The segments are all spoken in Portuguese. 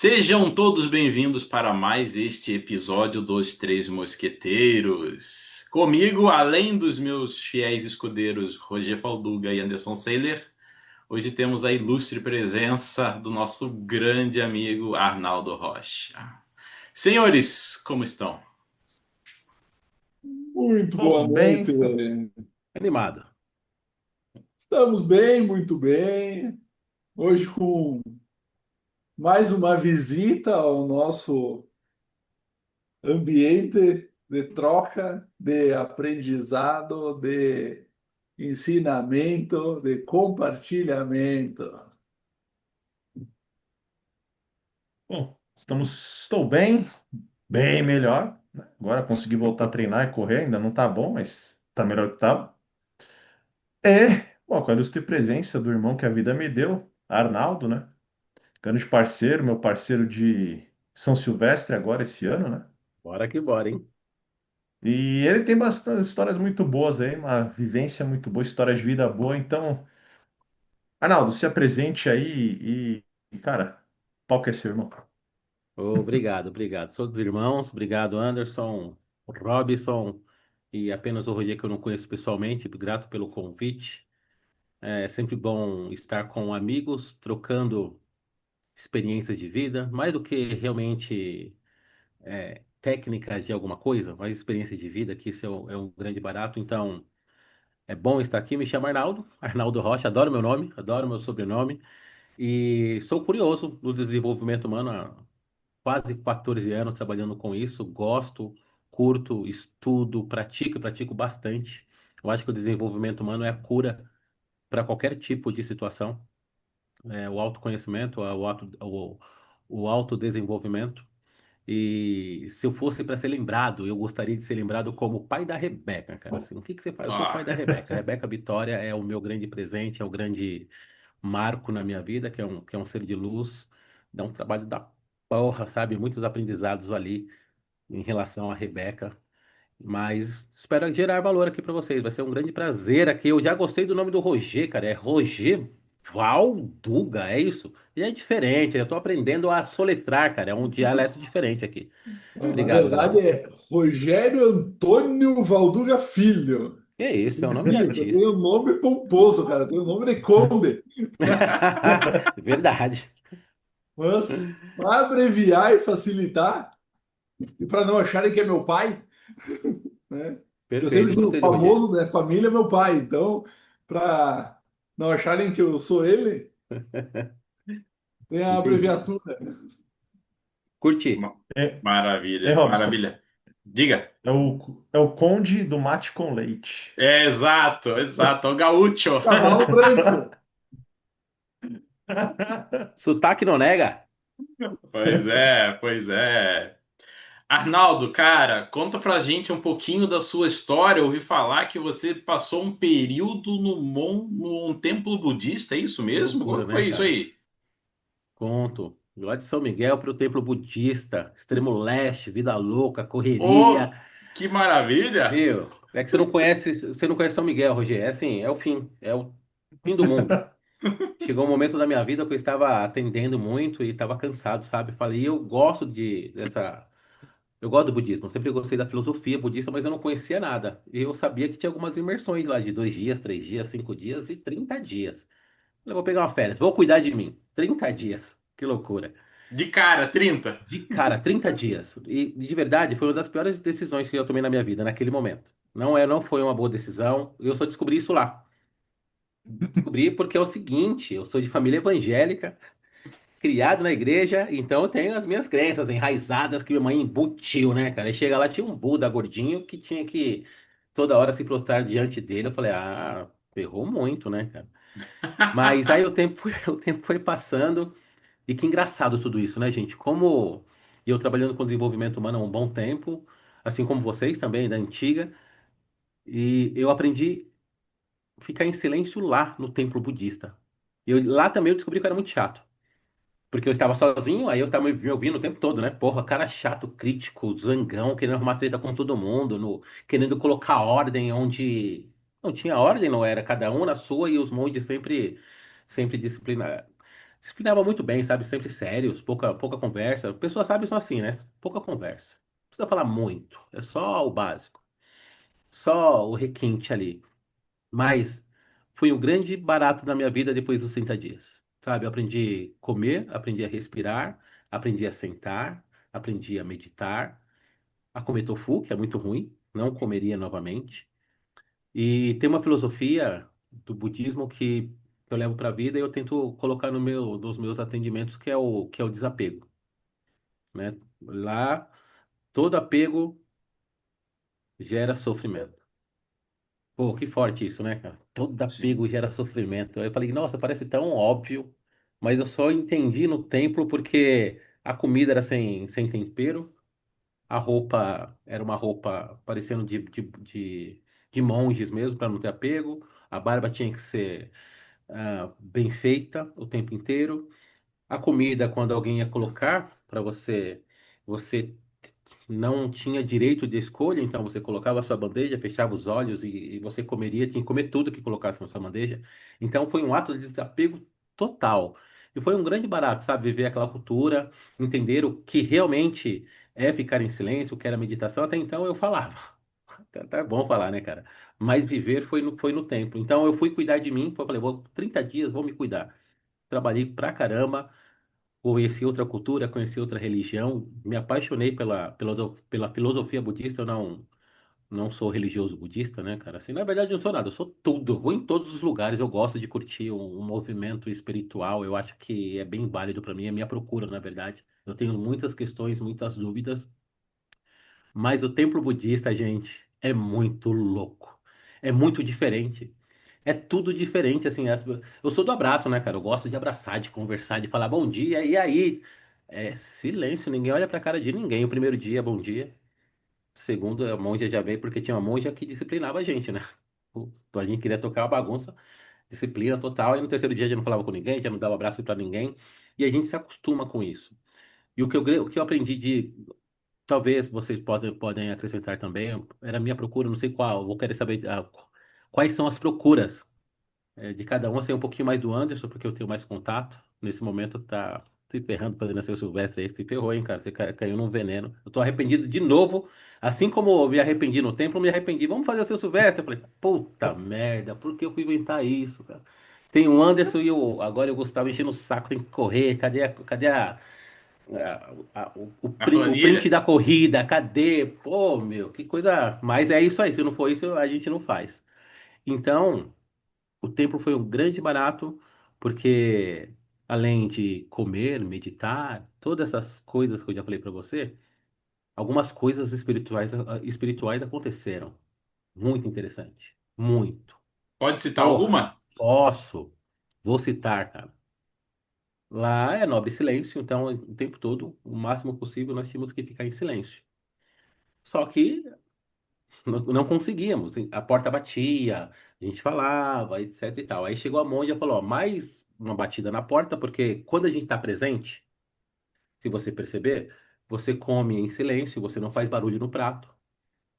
Sejam todos bem-vindos para mais este episódio dos Três Mosqueteiros. Comigo, além dos meus fiéis escudeiros Roger Falduga e Anderson Seiler, hoje temos a ilustre presença do nosso grande amigo Arnaldo Rocha. Senhores, como estão? Muito boa Tudo noite. bem? Animado. Estamos bem, muito bem. Hoje com mais uma visita ao nosso ambiente de troca, de aprendizado, de ensinamento, de compartilhamento. Bom, estou bem, bem melhor, né? Agora consegui voltar a treinar e correr, ainda não tá bom, mas tá melhor que tava. Bom, com a ilustre presença do irmão que a vida me deu, Arnaldo, né? Grande parceiro, meu parceiro de São Silvestre agora esse ano, né? Bora que bora, hein? E ele tem bastante histórias muito boas aí, uma vivência muito boa, história de vida boa. Então, Arnaldo, se apresente aí cara, pau que é seu, irmão. Obrigado, obrigado. Todos os irmãos, obrigado, Anderson, Robson e apenas o Roger que eu não conheço pessoalmente. Grato pelo convite. É sempre bom estar com amigos, trocando experiências de vida, mais do que realmente técnicas de alguma coisa, mais experiência de vida, que isso é um grande barato. Então, é bom estar aqui. Me chamo Arnaldo, Arnaldo Rocha, adoro meu nome, adoro meu sobrenome e sou curioso do desenvolvimento humano há quase 14 anos trabalhando com isso. Gosto, curto, estudo, pratico bastante. Eu acho que o desenvolvimento humano é a cura para qualquer tipo de situação. O autoconhecimento, o autodesenvolvimento. E se eu fosse para ser lembrado, eu gostaria de ser lembrado como o pai da Rebeca, cara. Assim, o que que você faz? Eu sou o pai Ah, da Rebeca. A Rebeca Vitória é o meu grande presente, é o grande marco na minha vida, que é um ser de luz. Dá um trabalho da porra, sabe? Muitos aprendizados ali em relação à Rebeca. Mas espero gerar valor aqui para vocês. Vai ser um grande prazer aqui. Eu já gostei do nome do Roger, cara. É Roger Valduga, é isso? E é diferente. Eu tô aprendendo a soletrar, cara. É um dialeto diferente aqui. Na Obrigado, verdade, galera. é Rogério Antônio Valduga Filho. Que isso, é um nome de Bonito, tem artista. um nome pomposo, cara. Tem o nome de conde. Verdade. Mas, para abreviar e facilitar, e para não acharem que é meu pai, né? Eu sempre Perfeito, digo, o gostei do Roger. famoso da família é meu pai. Então, para não acharem que eu sou ele, tem a Entendi. abreviatura. Curti. Ma- é, Maravilha, Robson. maravilha. Diga. É o Conde do Mate com Leite. É, exato, exato. O gaúcho. Cavalo branco. Sotaque não nega. Pois é, pois é. Arnaldo, cara, conta pra gente um pouquinho da sua história. Eu ouvi falar que você passou um período num templo budista, é isso Que mesmo? Como loucura, que né, foi isso cara? aí? Conto. Lá de São Miguel para o Templo Budista, Extremo Leste, vida louca, Oh, correria. que maravilha! Viu? É que você não conhece São Miguel, Roger. É assim, é o fim, é o fim do mundo. Chegou um momento da minha vida que eu estava atendendo muito e estava cansado, sabe? Falei, eu gosto do budismo, eu sempre gostei da filosofia budista, mas eu não conhecia nada. E eu sabia que tinha algumas imersões lá de 2 dias, 3 dias, 5 dias e 30 dias. Eu vou pegar uma férias, vou cuidar de mim. 30 dias. Que loucura. De cara, 30. De cara, 30 dias. E de verdade, foi uma das piores decisões que eu tomei na minha vida, naquele momento. Não foi uma boa decisão. Eu só descobri isso lá. Descobri porque é o seguinte, eu sou de família evangélica, criado na igreja, então eu tenho as minhas crenças enraizadas que minha mãe embutiu, né, cara? E chega lá, tinha um Buda gordinho que tinha que toda hora se prostrar diante dele. Eu falei, ferrou muito, né, cara? Mas aí o tempo foi, o tempo foi passando. E que engraçado tudo isso, né, gente? Como eu trabalhando com desenvolvimento humano há um bom tempo, assim como vocês também, da antiga, e eu aprendi a ficar em silêncio lá no templo budista. Lá também eu descobri que eu era muito chato. Porque eu estava sozinho, aí eu estava me ouvindo o tempo todo, né? Porra, cara chato, crítico, zangão, querendo arrumar treta com todo mundo, querendo colocar ordem onde não tinha ordem, não era cada um na sua e os monges sempre disciplinados. Disciplinava muito bem, sabe? Sempre sérios, pouca conversa. Pessoas sábias são assim, né? Pouca conversa. Não precisa falar muito. É só o básico. Só o requinte ali. Mas foi um grande barato na minha vida depois dos 30 dias. Sabe? Eu aprendi a comer, aprendi a respirar, aprendi a sentar, aprendi a meditar, a comer tofu, que é muito ruim. Não comeria novamente. E tem uma filosofia do budismo que eu levo para a vida e eu tento colocar no nos meus atendimentos, que é o desapego, né? Lá, todo apego gera sofrimento. Pô, que forte isso, né, cara? Todo Sim. apego gera sofrimento. Aí eu falei, nossa, parece tão óbvio, mas eu só entendi no templo porque a comida era sem tempero, a roupa era uma roupa parecendo de monges mesmo, para não ter apego, a barba tinha que ser bem feita o tempo inteiro. A comida, quando alguém ia colocar para você, você não tinha direito de escolha, então você colocava a sua bandeja, fechava os olhos e você comeria, tinha que comer tudo que colocasse na sua bandeja. Então foi um ato de desapego total. E foi um grande barato, sabe? Viver aquela cultura, entender o que realmente é ficar em silêncio, o que era meditação. Até então eu falava. Tá bom falar, né, cara? Mas viver foi no tempo. Então eu fui cuidar de mim, falei, vou 30 dias, vou me cuidar. Trabalhei pra caramba, conheci outra cultura, conheci outra religião, me apaixonei pela filosofia budista. Eu não sou religioso budista, né, cara? Assim, na verdade, eu não sou nada, eu sou tudo. Eu vou em todos os lugares, eu gosto de curtir um movimento espiritual. Eu acho que é bem válido para mim, é minha procura, na verdade. Eu tenho muitas questões, muitas dúvidas, mas o templo budista, gente, é muito louco. É muito diferente. É tudo diferente, assim. Eu sou do abraço, né, cara? Eu gosto de abraçar, de conversar, de falar bom dia, e aí? É silêncio, ninguém olha pra cara de ninguém. O primeiro dia, bom dia. O segundo, a monja já veio porque tinha uma monja que disciplinava a gente, né? A gente queria tocar uma bagunça, disciplina total, e no terceiro dia já não falava com ninguém, já não dava abraço pra ninguém, e a gente se acostuma com isso. E o que eu aprendi de. Talvez vocês podem acrescentar também, era a minha procura, não sei qual, vou querer saber quais são as procuras de cada um. Eu sei um pouquinho mais do Anderson, porque eu tenho mais contato. Nesse momento tá se ferrando fazendo seu Silvestre aí. Se ferrou, hein, cara? Você caiu num veneno. Eu tô arrependido de novo. Assim como eu me arrependi no templo, eu me arrependi. Vamos fazer o seu Silvestre? Eu falei, puta merda, por que eu fui inventar isso, cara? Tem o Anderson agora o Gustavo enchendo o saco, tem que correr. A O print planilha. da corrida? Cadê? Pô, meu, que coisa. Mas é isso aí. Se não for isso, a gente não faz. Então. O templo foi um grande barato, porque além de comer, meditar, todas essas coisas que eu já falei para você, algumas coisas espirituais aconteceram. Muito interessante. Muito. Pode citar Porra, alguma? posso. Vou citar, cara. Lá é nobre silêncio, então o tempo todo, o máximo possível, nós tínhamos que ficar em silêncio. Só que não conseguíamos. A porta batia, a gente falava, etc e tal. Aí chegou a monja e falou: ó, mais uma batida na porta, porque quando a gente está presente, se você perceber, você come em silêncio, você não faz barulho no prato.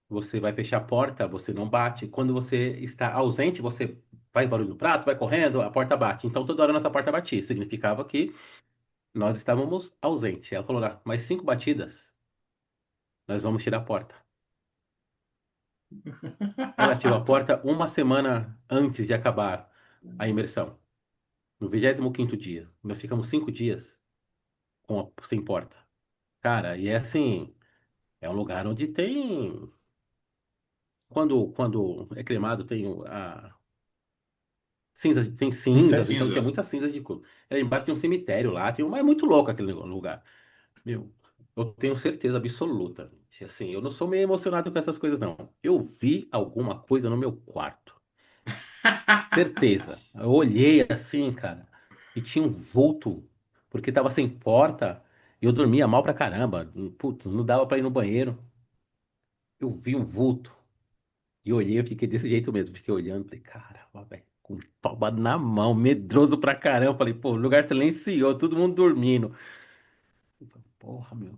Você vai fechar a porta, você não bate. Quando você está ausente, você faz barulho no prato, vai correndo, a porta bate. Então toda hora nossa porta batia. Significava que nós estávamos ausentes. Ela falou: "Ah, mais 5 batidas, nós vamos tirar a porta." Ela tirou a porta uma semana antes de acabar a imersão. No 25º dia. Nós ficamos 5 dias sem porta. Cara, e é assim, é um lugar onde tem. Quando é cremado, tem cinzas, então tinha Cinzas. muitas cinzas de couro. Era embaixo de um cemitério lá, é muito louco aquele lugar. Meu, eu tenho certeza absoluta, gente. Assim, eu não sou meio emocionado com essas coisas, não. Eu vi alguma coisa no meu quarto. Certeza. Eu olhei assim, cara, e tinha um vulto, porque tava sem porta, e eu dormia mal pra caramba. Putz, não dava pra ir no banheiro. Eu vi um vulto, e olhei, eu fiquei desse jeito mesmo. Fiquei olhando, falei, caramba, velho, com toba na mão, medroso pra caramba. Falei, pô, lugar silencioso, todo mundo dormindo. Eu falei, porra, meu.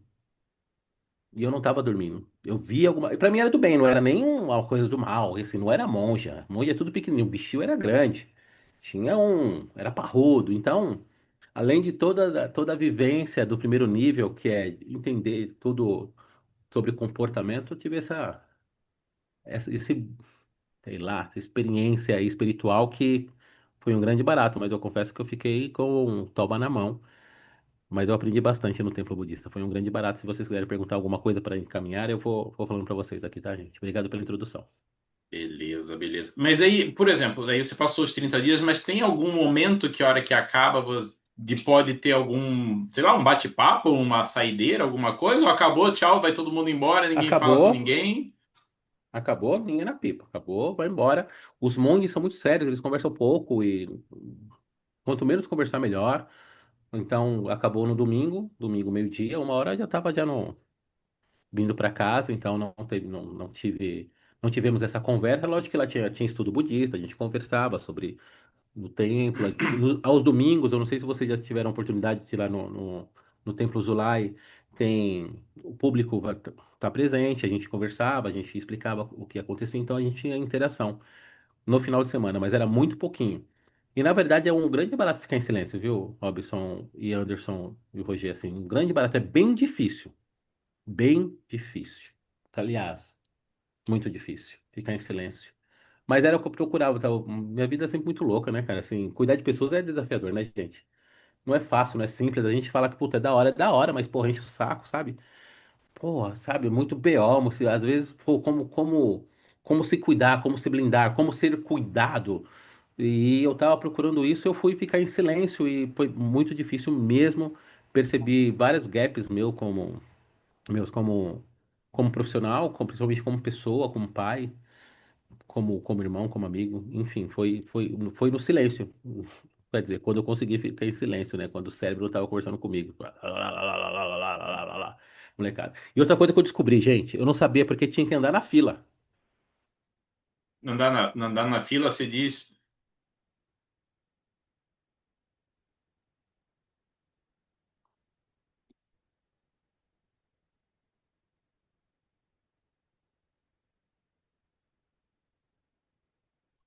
E eu não tava dormindo. Eu vi alguma. E pra mim era do bem, não era nem uma coisa do mal. Assim, não era monja. Monja é tudo pequenininho. O bichinho era grande. Tinha um. Era parrudo. Então. além de toda a vivência do primeiro nível, que é entender tudo sobre comportamento, eu tive esse, sei lá, essa experiência espiritual que foi um grande barato, mas eu confesso que eu fiquei com um toba na mão. Mas eu aprendi bastante no templo budista. Foi um grande barato. Se vocês quiserem perguntar alguma coisa para encaminhar, vou falando para vocês aqui, tá, gente? Obrigado pela introdução. Beleza, beleza. Mas aí, por exemplo, aí você passou os 30 dias, mas tem algum momento que a hora que acaba, pode ter algum, sei lá, um bate-papo, uma saideira, alguma coisa? Ou acabou, tchau, vai todo mundo embora, ninguém fala com Acabou, ninguém? acabou, ninguém na pipa. Acabou, vai embora. Os monges são muito sérios, eles conversam pouco e quanto menos conversar, melhor. Então, acabou no domingo, domingo meio-dia, 1 hora já estava já no, vindo para casa, então não tivemos essa conversa. Lógico que lá tinha estudo budista, a gente conversava sobre no templo. Aos domingos, eu não sei se vocês já tiveram a oportunidade de ir lá no Templo Zulai, tem o público tá presente, a gente conversava, a gente explicava o que acontecia, então a gente tinha interação no final de semana, mas era muito pouquinho. E na verdade é um grande barato ficar em silêncio, viu, Robson e Anderson e Roger, assim, um grande barato, é bem difícil, bem difícil. Aliás, muito difícil ficar em silêncio. Mas era o que eu procurava, tá? Minha vida é sempre muito louca, né, cara? Assim, cuidar de pessoas é desafiador, né, gente? Não é fácil, não é simples. A gente fala que, puta, é da hora, mas, porra, enche o saco, sabe? Porra, sabe? Muito BO, às vezes, pô, como se cuidar, como se blindar, como ser cuidado. E eu tava procurando isso, eu fui ficar em silêncio e foi muito difícil mesmo. Percebi vários gaps meus como profissional, principalmente como pessoa, como pai, como irmão, como amigo, enfim, foi no silêncio. Quer dizer, quando eu consegui ficar em silêncio, né? Quando o cérebro estava conversando comigo. Molecada. E outra coisa que eu descobri, gente, eu não sabia porque tinha que andar na fila. Andar na fila, você diz.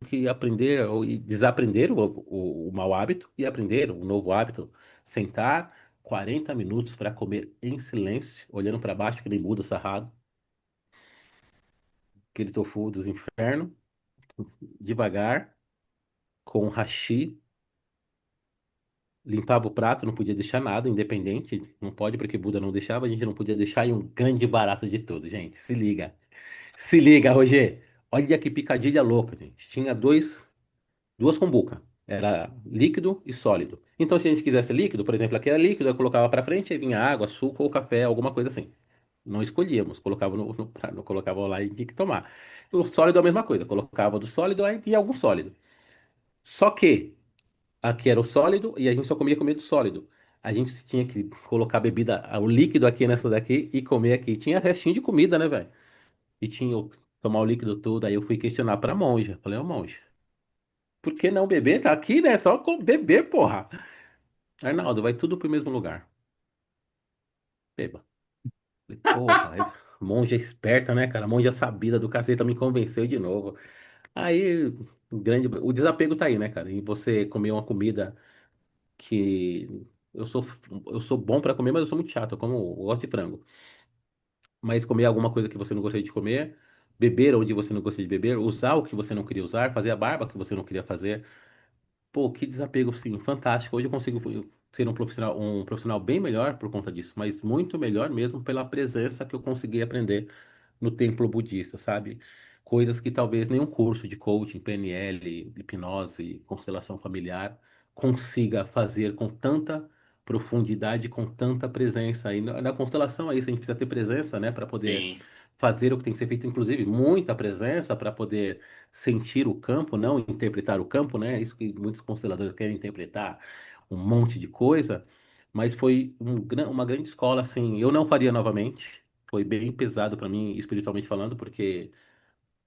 Que aprender ou e desaprender o mau hábito e aprender um novo hábito. Sentar 40 minutos para comer em silêncio, olhando para baixo, que nem Buda sarrado, aquele tofu dos infernos, devagar, com hashi. Limpava o prato, não podia deixar nada, independente. Não pode, porque Buda não deixava, a gente não podia deixar. E um grande barato de tudo, gente. Se liga. Se liga, Roger. Olha que picadilha louca, gente. Tinha duas cumbuca. Era líquido e sólido. Então, se a gente quisesse líquido, por exemplo, aqui era líquido, eu colocava pra frente, aí vinha água, suco ou café, alguma coisa assim. Não escolhíamos, colocava no prato, colocava lá e tinha que tomar. O sólido é a mesma coisa, colocava do sólido, aí vinha algum sólido. Só que aqui era o sólido e a gente só comia comida sólido. A gente tinha que colocar a bebida, o líquido aqui nessa daqui e comer aqui. Tinha restinho de comida, né, velho? E tinha tomar o líquido todo. Aí eu fui questionar pra monja. Falei, ô monja, por que não beber? Tá aqui, né? Só beber, porra. Arnaldo, vai tudo pro mesmo lugar. Beba. Falei, porra, aí, monja esperta, né, cara? Monja sabida do caceta me convenceu de novo. Aí, o desapego tá aí, né, cara? E você comer uma comida que eu sou, eu sou bom para comer, mas eu sou muito chato. Eu gosto de frango. Mas comer alguma coisa que você não gostaria de comer, beber onde você não gostaria de beber, usar o que você não queria usar, fazer a barba que você não queria fazer. Pô, que desapego, sim, fantástico. Hoje eu consigo ser um profissional bem melhor por conta disso, mas muito melhor mesmo pela presença que eu consegui aprender no templo budista, sabe? Coisas que talvez nenhum curso de coaching, PNL, hipnose, constelação familiar consiga fazer com tanta profundidade, com tanta presença. E na constelação é isso, a gente precisa ter presença, né, para poder Sim. fazer o que tem que ser feito, inclusive muita presença para poder sentir o campo, não interpretar o campo, né? Isso que muitos consteladores querem interpretar um monte de coisa, mas foi uma grande escola, assim. Eu não faria novamente. Foi bem pesado para mim, espiritualmente falando, porque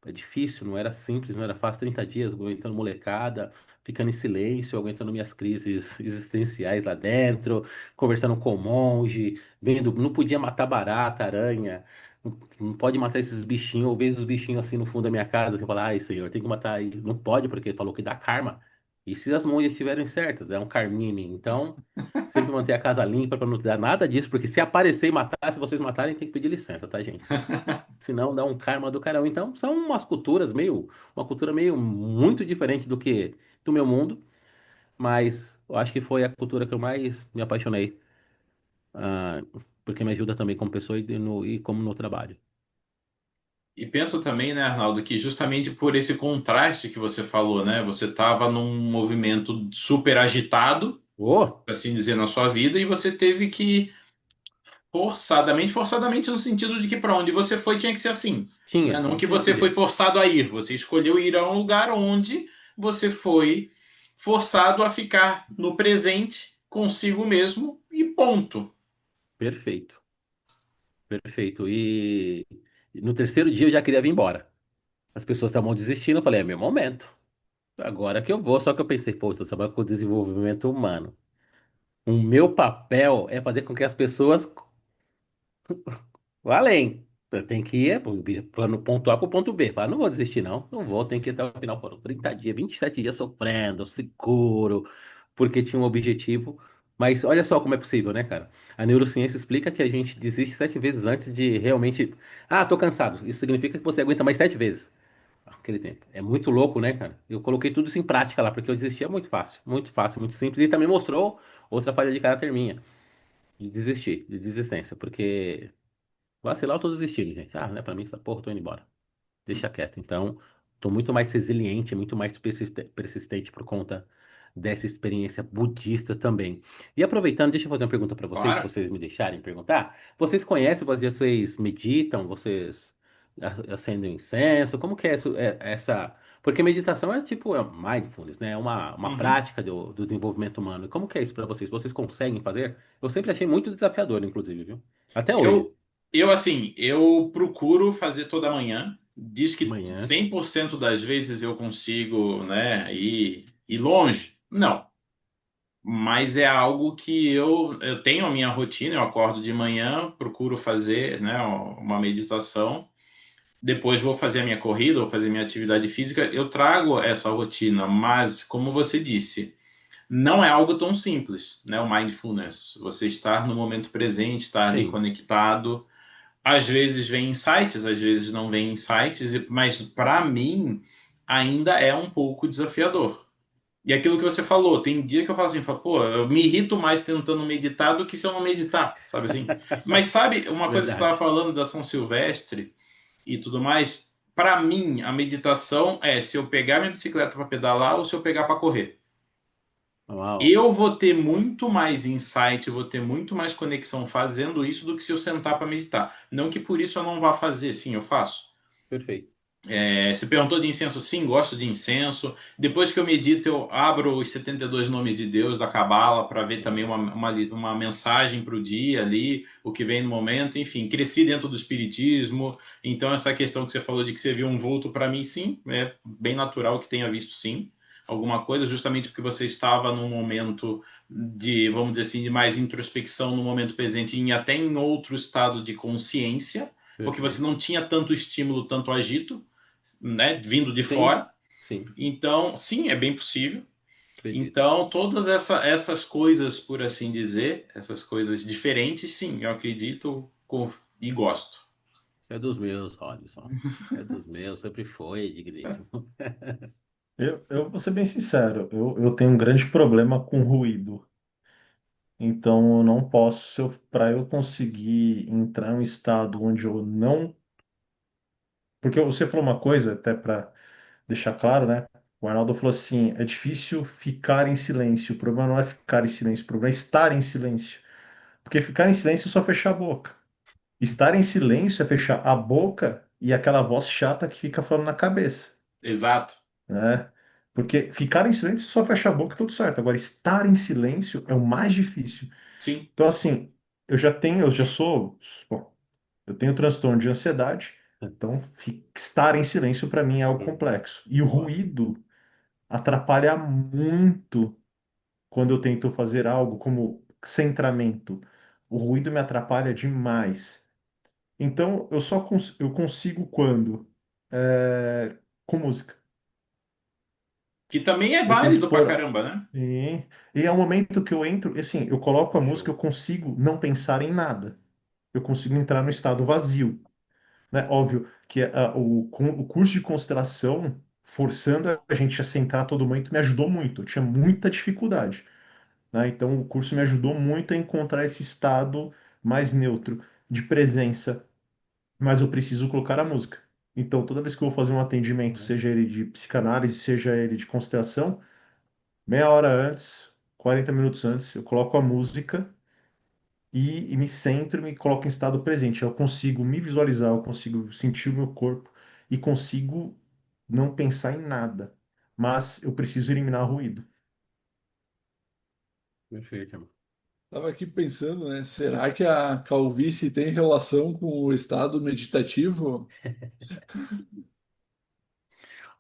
é difícil, não era simples, não era fácil. 30 dias aguentando molecada, ficando em silêncio, aguentando minhas crises existenciais lá dentro, conversando com o monge, vendo, não podia matar barata, aranha, não pode matar esses bichinhos. Eu vejo os bichinhos assim no fundo da minha casa, assim, falar, ai, senhor, tem que matar aí. Não pode, porque falou que dá karma. E se as mãos estiverem certas, é um carmine. Então, sempre manter a casa limpa para não dar nada disso, porque se aparecer e matar, se vocês matarem, tem que pedir licença, tá, gente? Senão dá um karma do carão. Então, são umas culturas meio, uma cultura meio muito diferente do que do meu mundo, mas eu acho que foi a cultura que eu mais me apaixonei, ah, porque me ajuda também como pessoa e como no trabalho. E penso também, né, Arnaldo, que justamente por esse contraste que você falou, né? Você estava num movimento super agitado, Oh, por assim dizer, na sua vida, e você teve que forçadamente, forçadamente no sentido de que para onde você foi tinha que ser assim, né? tinha, Não não que tinha outro você foi jeito. forçado a ir, você escolheu ir a um lugar onde você foi forçado a ficar no presente consigo mesmo e ponto. Perfeito, perfeito. E no terceiro dia eu já queria vir embora. As pessoas estavam desistindo, eu falei, é meu momento. Agora que eu vou, só que eu pensei, pô, eu tô trabalhando com desenvolvimento humano. O meu papel é fazer com que as pessoas vá além. Eu tenho que ir pro plano ponto A para o ponto B. Fala, não vou desistir, não. Não vou, tenho que ir até o final. Foram 30 dias, 27 dias sofrendo, seguro, porque tinha um objetivo. Mas olha só como é possível, né, cara? A neurociência explica que a gente desiste 7 vezes antes de realmente. Ah, tô cansado. Isso significa que você aguenta mais 7 vezes aquele tempo. É muito louco, né, cara? Eu coloquei tudo isso em prática lá, porque eu desistia muito fácil, muito simples. E também mostrou outra falha de caráter minha, de desistir, de desistência, porque vacilar eu tô desistindo, gente. Ah, não é pra mim essa porra, eu tô indo embora. Deixa quieto. Então, tô muito mais resiliente, muito mais persistente por conta dessa experiência budista também. E aproveitando, deixa eu fazer uma pergunta para vocês, se Claro. vocês me deixarem perguntar. Vocês conhecem, vocês meditam, vocês acendem incenso? Como que é essa? Porque meditação é tipo mindfulness, né? É uma Uhum. prática do desenvolvimento humano. E como que é isso para vocês? Vocês conseguem fazer? Eu sempre achei muito desafiador, inclusive, viu? Até hoje. Eu assim, eu procuro fazer toda manhã. Diz De que manhã. 100% das vezes eu consigo, né, ir longe. Não, mas é algo que eu tenho a minha rotina, eu acordo de manhã, procuro fazer, né, uma meditação, depois vou fazer a minha corrida, vou fazer minha atividade física, eu trago essa rotina, mas como você disse, não é algo tão simples, né, o mindfulness, você estar no momento presente, estar ali Sim. conectado, às vezes vem insights, às vezes não vem insights, mas para mim ainda é um pouco desafiador. E aquilo que você falou, tem dia que eu falo assim, falo, pô, eu me irrito mais tentando meditar do que se eu não meditar, sabe assim? Mas sabe, uma coisa que você estava Verdade. falando da São Silvestre e tudo mais, para mim a meditação é se eu pegar minha bicicleta para pedalar ou se eu pegar para correr. Uau. Eu vou ter muito mais insight, vou ter muito mais conexão fazendo isso do que se eu sentar para meditar. Não que por isso eu não vá fazer, sim, eu faço. Perfeito. Você perguntou de incenso? Sim, gosto de incenso. Depois que eu medito, eu abro os 72 nomes de Deus da Cabala para ver também Uau. uma mensagem para o dia ali, o que vem no momento. Enfim, cresci dentro do Espiritismo. Então, essa questão que você falou de que você viu um vulto, para mim, sim, é bem natural que tenha visto, sim, alguma coisa, justamente porque você estava num momento de, vamos dizer assim, de mais introspecção no momento presente e até em outro estado de consciência, porque você Perfeito. não tinha tanto estímulo, tanto agito, né, vindo de Sim, fora. sim, Então, sim, é bem possível. acredito. Então, todas essas coisas, por assim dizer, essas coisas diferentes, sim, eu acredito e gosto. Isso é dos meus, Robson. É dos meus, sempre foi, digníssimo. Eu vou ser bem sincero, eu tenho um grande problema com ruído. Então, eu não posso, para eu conseguir entrar em um estado onde eu não. Porque você falou uma coisa, até para deixar claro, né? O Arnaldo falou assim: é difícil ficar em silêncio. O problema não é ficar em silêncio, o problema é estar em silêncio. Porque ficar em silêncio é só fechar a boca. Estar em silêncio é fechar a boca e aquela voz chata que fica falando na cabeça, Exato. né? Porque ficar em silêncio só fecha a boca, tudo certo. Agora, estar em silêncio é o mais difícil. Sim. Então, assim, eu já sou, bom, eu tenho transtorno de ansiedade, então estar em silêncio para mim é algo complexo. E o Uau, ruído atrapalha muito quando eu tento fazer algo como centramento. O ruído me atrapalha demais. Então, eu consigo quando? Com música. Que também é Eu tenho que válido pra pôr. caramba, né? E é o momento que eu entro, assim, eu coloco a música, eu Show. consigo não pensar em nada. Eu consigo entrar no estado vazio, né? Óbvio que o curso de constelação, forçando a gente a centrar a todo momento, me ajudou muito. Eu tinha muita dificuldade, né? Então, o curso me ajudou muito a encontrar esse estado mais neutro, de presença, mas eu preciso colocar a música. Então, toda vez que eu vou fazer um atendimento, seja ele de psicanálise, seja ele de constelação, meia hora antes, 40 minutos antes, eu coloco a música e me centro e me coloco em estado presente. Eu consigo me visualizar, eu consigo sentir o meu corpo e consigo não pensar em nada. Mas eu preciso eliminar ruído. Perfeito, irmão. Tava aqui pensando, né? Será que a calvície tem relação com o estado meditativo?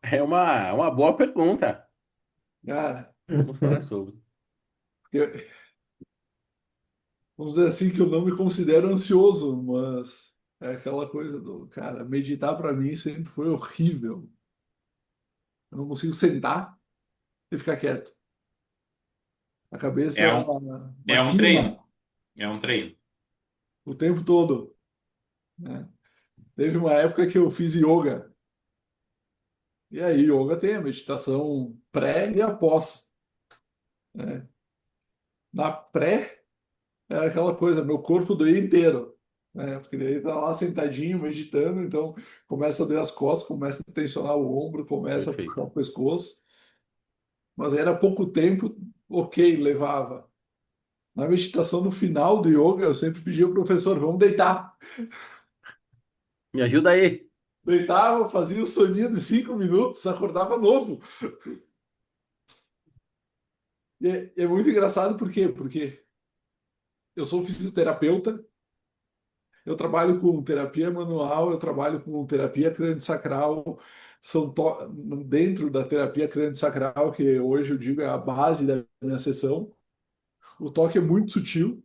É uma boa pergunta. Cara, Vamos falar sobre. eu- vamos dizer assim que eu não me considero ansioso, mas é aquela coisa do, cara, meditar para mim sempre foi horrível. Eu não consigo sentar e ficar quieto. A cabeça É é um, uma é um maquina treino. É um treino. o tempo todo, né? Teve uma época que eu fiz yoga. E aí, yoga tem a meditação pré e após, né? Na pré, é aquela coisa, meu corpo doía inteiro, né? Porque daí tá lá sentadinho, meditando, então começa a doer as costas, começa a tensionar o ombro, começa a puxar Perfeito. o pescoço. Mas aí era pouco tempo, ok, levava. Na meditação, no final do yoga, eu sempre pedia ao professor, vamos deitar. Me ajuda aí. Deitava, fazia o soninho de 5 minutos, acordava novo. E é muito engraçado, por quê? Porque eu sou fisioterapeuta, eu trabalho com terapia manual, eu trabalho com terapia crânio-sacral, dentro da terapia crânio-sacral, que hoje eu digo é a base da minha sessão, o toque é muito sutil,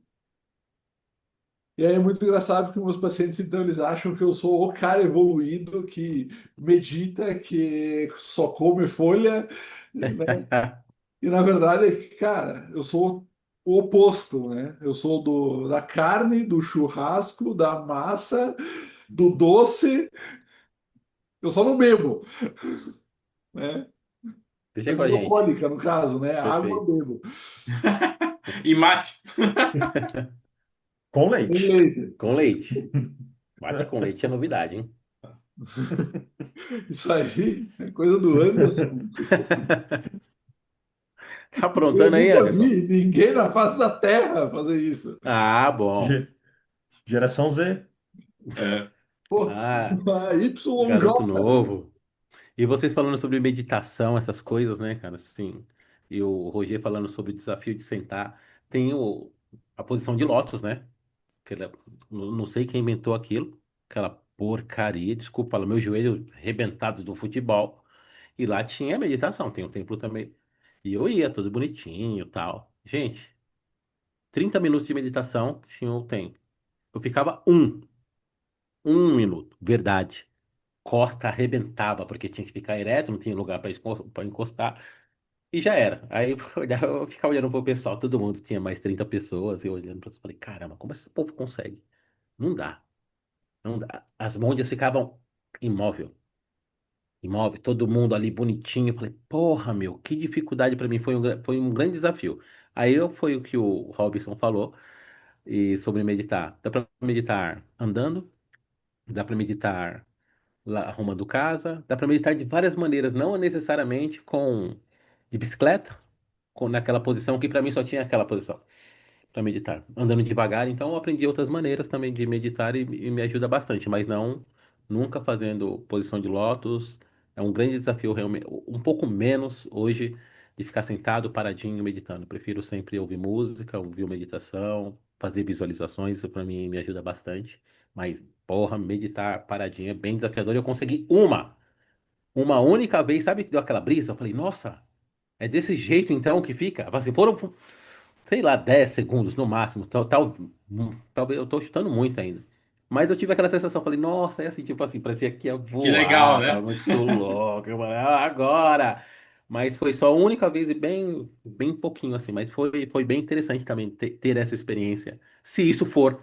e aí é muito engraçado porque meus pacientes, então, eles acham que eu sou o cara evoluído, que medita, que só come folha, né? E na verdade, cara, eu sou o oposto, né? Eu sou da carne, do churrasco, da massa, do doce. Eu só não bebo, né? Deixa com a Bebida gente. alcoólica, no caso, né? Água eu Perfeito. bebo. E mate. Com Com leite. leite. Com leite. Mate com leite é novidade, hein? Isso aí é coisa do Anderson. Tá Eu aprontando aí, nunca Anderson? vi ninguém na face da Terra fazer isso. Ah, bom. Ge- Geração Z. É. Pô, Ah, a garoto YJ. novo. E vocês falando sobre meditação, essas coisas, né, cara? Assim, e o Roger falando sobre o desafio de sentar. Tem a posição de lótus, né? Não sei quem inventou aquilo. Aquela porcaria. Desculpa, fala, meu joelho rebentado do futebol. E lá tinha meditação, tem um templo também. E eu ia, todo bonitinho e tal. Gente, 30 minutos de meditação tinha o tempo. Eu ficava um minuto, verdade. Costa arrebentava, porque tinha que ficar ereto, não tinha lugar para encostar, e já era. Aí eu ficava olhando pro pessoal, todo mundo tinha mais 30 pessoas, e eu olhando para falei, caramba, como esse povo consegue? Não dá, não dá. As monjas ficavam imóvel, imóvel, todo mundo ali bonitinho. Eu falei, porra, meu, que dificuldade para mim, foi um grande desafio. Foi o que o Robinson falou, e sobre meditar. Dá para meditar andando, dá para meditar lá arrumando casa. Dá para meditar de várias maneiras, não necessariamente com de bicicleta, naquela posição que para mim só tinha aquela posição para meditar. Andando devagar, então eu aprendi outras maneiras também de meditar e me ajuda bastante, mas não nunca fazendo posição de lótus. É um grande desafio realmente, um pouco menos hoje de ficar sentado, paradinho, meditando. Prefiro sempre ouvir música, ouvir meditação, fazer visualizações, isso para mim me ajuda bastante. Mas, porra, meditar paradinho é bem desafiador. Eu consegui uma única vez, sabe que deu aquela brisa? Eu falei, nossa, é desse jeito então que fica? Assim, foram, sei lá, 10 segundos no máximo. Talvez eu tô chutando muito ainda. Mas eu tive aquela sensação, falei, nossa, é assim, tipo assim, parecia que ia Que legal, voar, tava né? muito louco. Eu falei, "Ah, agora. Mas foi só a única vez e bem pouquinho assim, mas foi bem interessante também ter essa experiência. Se isso for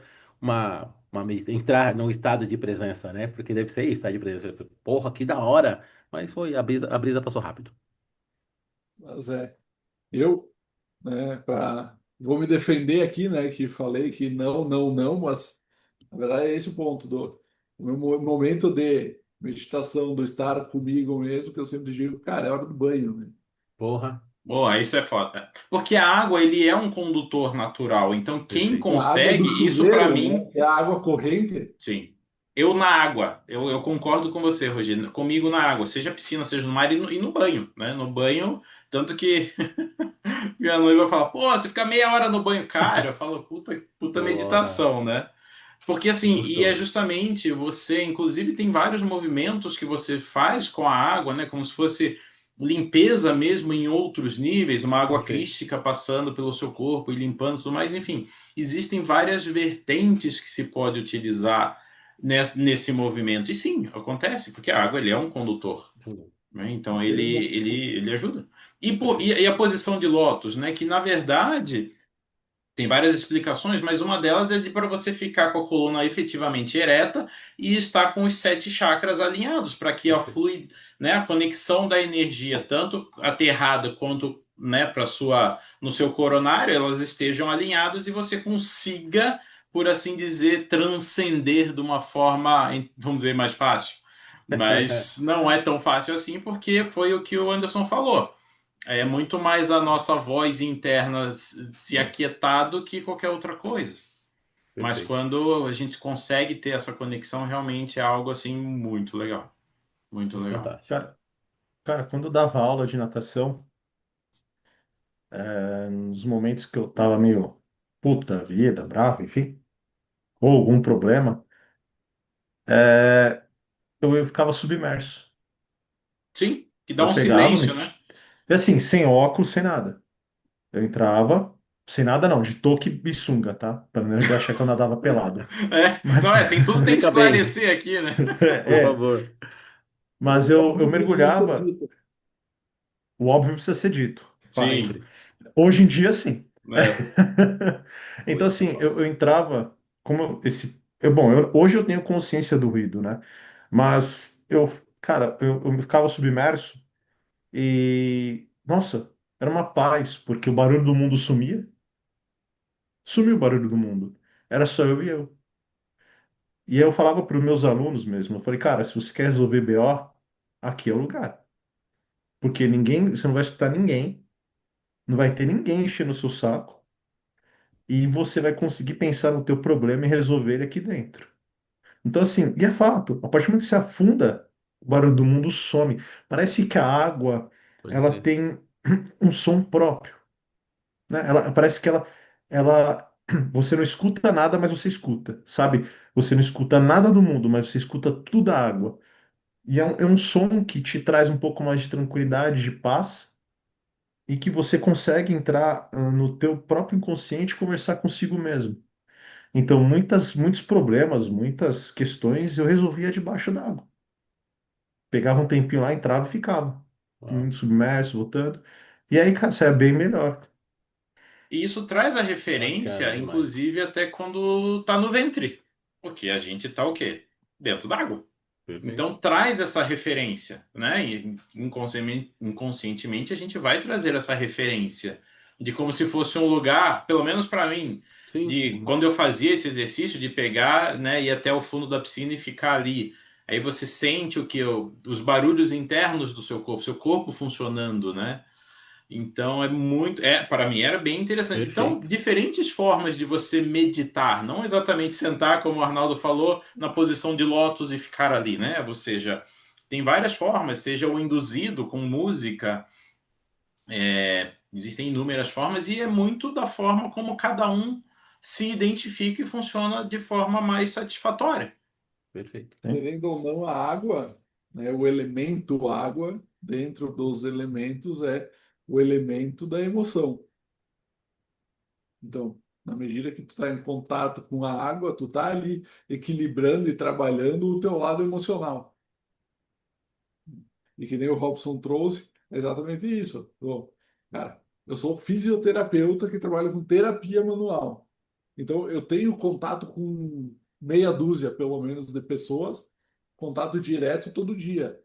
entrar num estado de presença, né? Porque deve ser isso, estado de presença. Porra, que da hora! Mas foi, a brisa passou rápido. Mas eu, né, vou me defender aqui, né, que falei que não, não, não, mas na verdade é esse o ponto o meu momento de meditação, do estar comigo mesmo, que eu sempre digo, cara, é hora do banho, né? Porra, Boa, isso é foda. Porque a água, ele é um condutor natural. Então, quem perfeito. A água consegue, do isso para chuveiro, mim, né, que é a água corrente. sim. Eu na água, eu concordo com você, Rogério. Comigo na água, seja piscina, seja no mar e no banho, né? No banho, tanto que minha noiva fala, pô, você fica meia hora no banho, cara. Eu falo, puta Porra, meditação, né? Porque assim, e é gostoso. justamente você, inclusive tem vários movimentos que você faz com a água, né? Como se fosse limpeza mesmo em outros níveis, uma água Perfeito. crística passando pelo seu corpo e limpando tudo mais, enfim, existem várias vertentes que se pode utilizar nesse movimento. E sim, acontece, porque a água ele é um condutor, Entendi. né? Então Aquele ele ajuda. Perfeito. E a posição de lótus, né? Que na verdade tem várias explicações, mas uma delas é para você ficar com a coluna efetivamente ereta e estar com os sete chakras alinhados, para que Perfeito. né, a conexão da energia, tanto aterrada quanto né, para sua no seu coronário, elas estejam alinhadas e você consiga, por assim dizer, transcender de uma forma, vamos dizer, mais fácil. Mas não é tão fácil assim, porque foi o que o Anderson falou. É muito mais a nossa voz interna se aquietar do que qualquer outra coisa. Mas Perfeito. quando a gente consegue ter essa conexão, realmente é algo assim muito legal. Muito legal. Fantástico. Cara, cara, quando eu dava aula de natação, nos momentos que eu tava meio puta vida, bravo, enfim, ou algum problema, eu ficava submerso. Sim, que dá Eu um pegava, silêncio, né? e assim, sem óculos, sem nada. Eu entrava, sem nada não, de touca e sunga, tá? Pra não achar que eu nadava pelado. É, não Mas, é, tem tudo tem que Fica bem, esclarecer aqui, né? por é, favor. mas o eu óbvio precisa ser mergulhava, dito. o óbvio precisa ser dito, fato. Sim, Sempre. Hoje em dia, sim. é. Então, Muito assim, bom. eu entrava, como esse. Bom, hoje eu tenho consciência do ruído, né? Mas cara, eu ficava submerso e, nossa, era uma paz, porque o barulho do mundo sumia, sumiu o barulho do mundo. Era só eu e eu. E eu falava para os meus alunos mesmo, eu falei, cara, se você quer resolver BO, aqui é o lugar. Porque ninguém, você não vai escutar ninguém, não vai ter ninguém enchendo o seu saco, e você vai conseguir pensar no teu problema e resolver ele aqui dentro. Então, assim, e é fato, a partir do momento que você afunda, o barulho do mundo some. Parece que a água, Pode ela crer. tem um som próprio, né? Parece que você não escuta nada, mas você escuta, sabe? Você não escuta nada do mundo, mas você escuta tudo da água. E é um som que te traz um pouco mais de tranquilidade, de paz, e que você consegue entrar no teu próprio inconsciente e conversar consigo mesmo. Então, muitos problemas, muitas questões eu resolvia debaixo d'água. Pegava um tempinho lá, entrava e ficava. Uau. Submerso, voltando. E aí, cara, isso é bem melhor. E isso traz a Bacana referência, demais. inclusive, até quando tá no ventre. Porque a gente tá o quê? Dentro d'água. Perfeito. Então traz essa referência, né? E inconscientemente a gente vai trazer essa referência de como se fosse um lugar, pelo menos para mim, Sim. de Uhum. quando eu fazia esse exercício de pegar, né, ir até o fundo da piscina e ficar ali. Aí você sente os barulhos internos do seu corpo funcionando, né? Então é muito, para mim era bem interessante. Então, Perfeito. diferentes formas de você meditar, não exatamente sentar, como o Arnaldo falou, na posição de lótus e ficar ali, né? Ou seja, tem várias formas, seja o induzido com música, existem inúmeras formas e é muito da forma como cada um se identifica e funciona de forma mais satisfatória. Perfeito. Né? Querendo ou não, a água, né, o elemento água, dentro dos elementos, é o elemento da emoção. Então, na medida que tu está em contato com a água, tu está ali equilibrando e trabalhando o teu lado emocional. E que nem o Robson trouxe, É exatamente isso. Bom, cara, eu sou fisioterapeuta que trabalha com terapia manual. Então, eu tenho contato com meia dúzia, pelo menos, de pessoas, contato direto todo dia.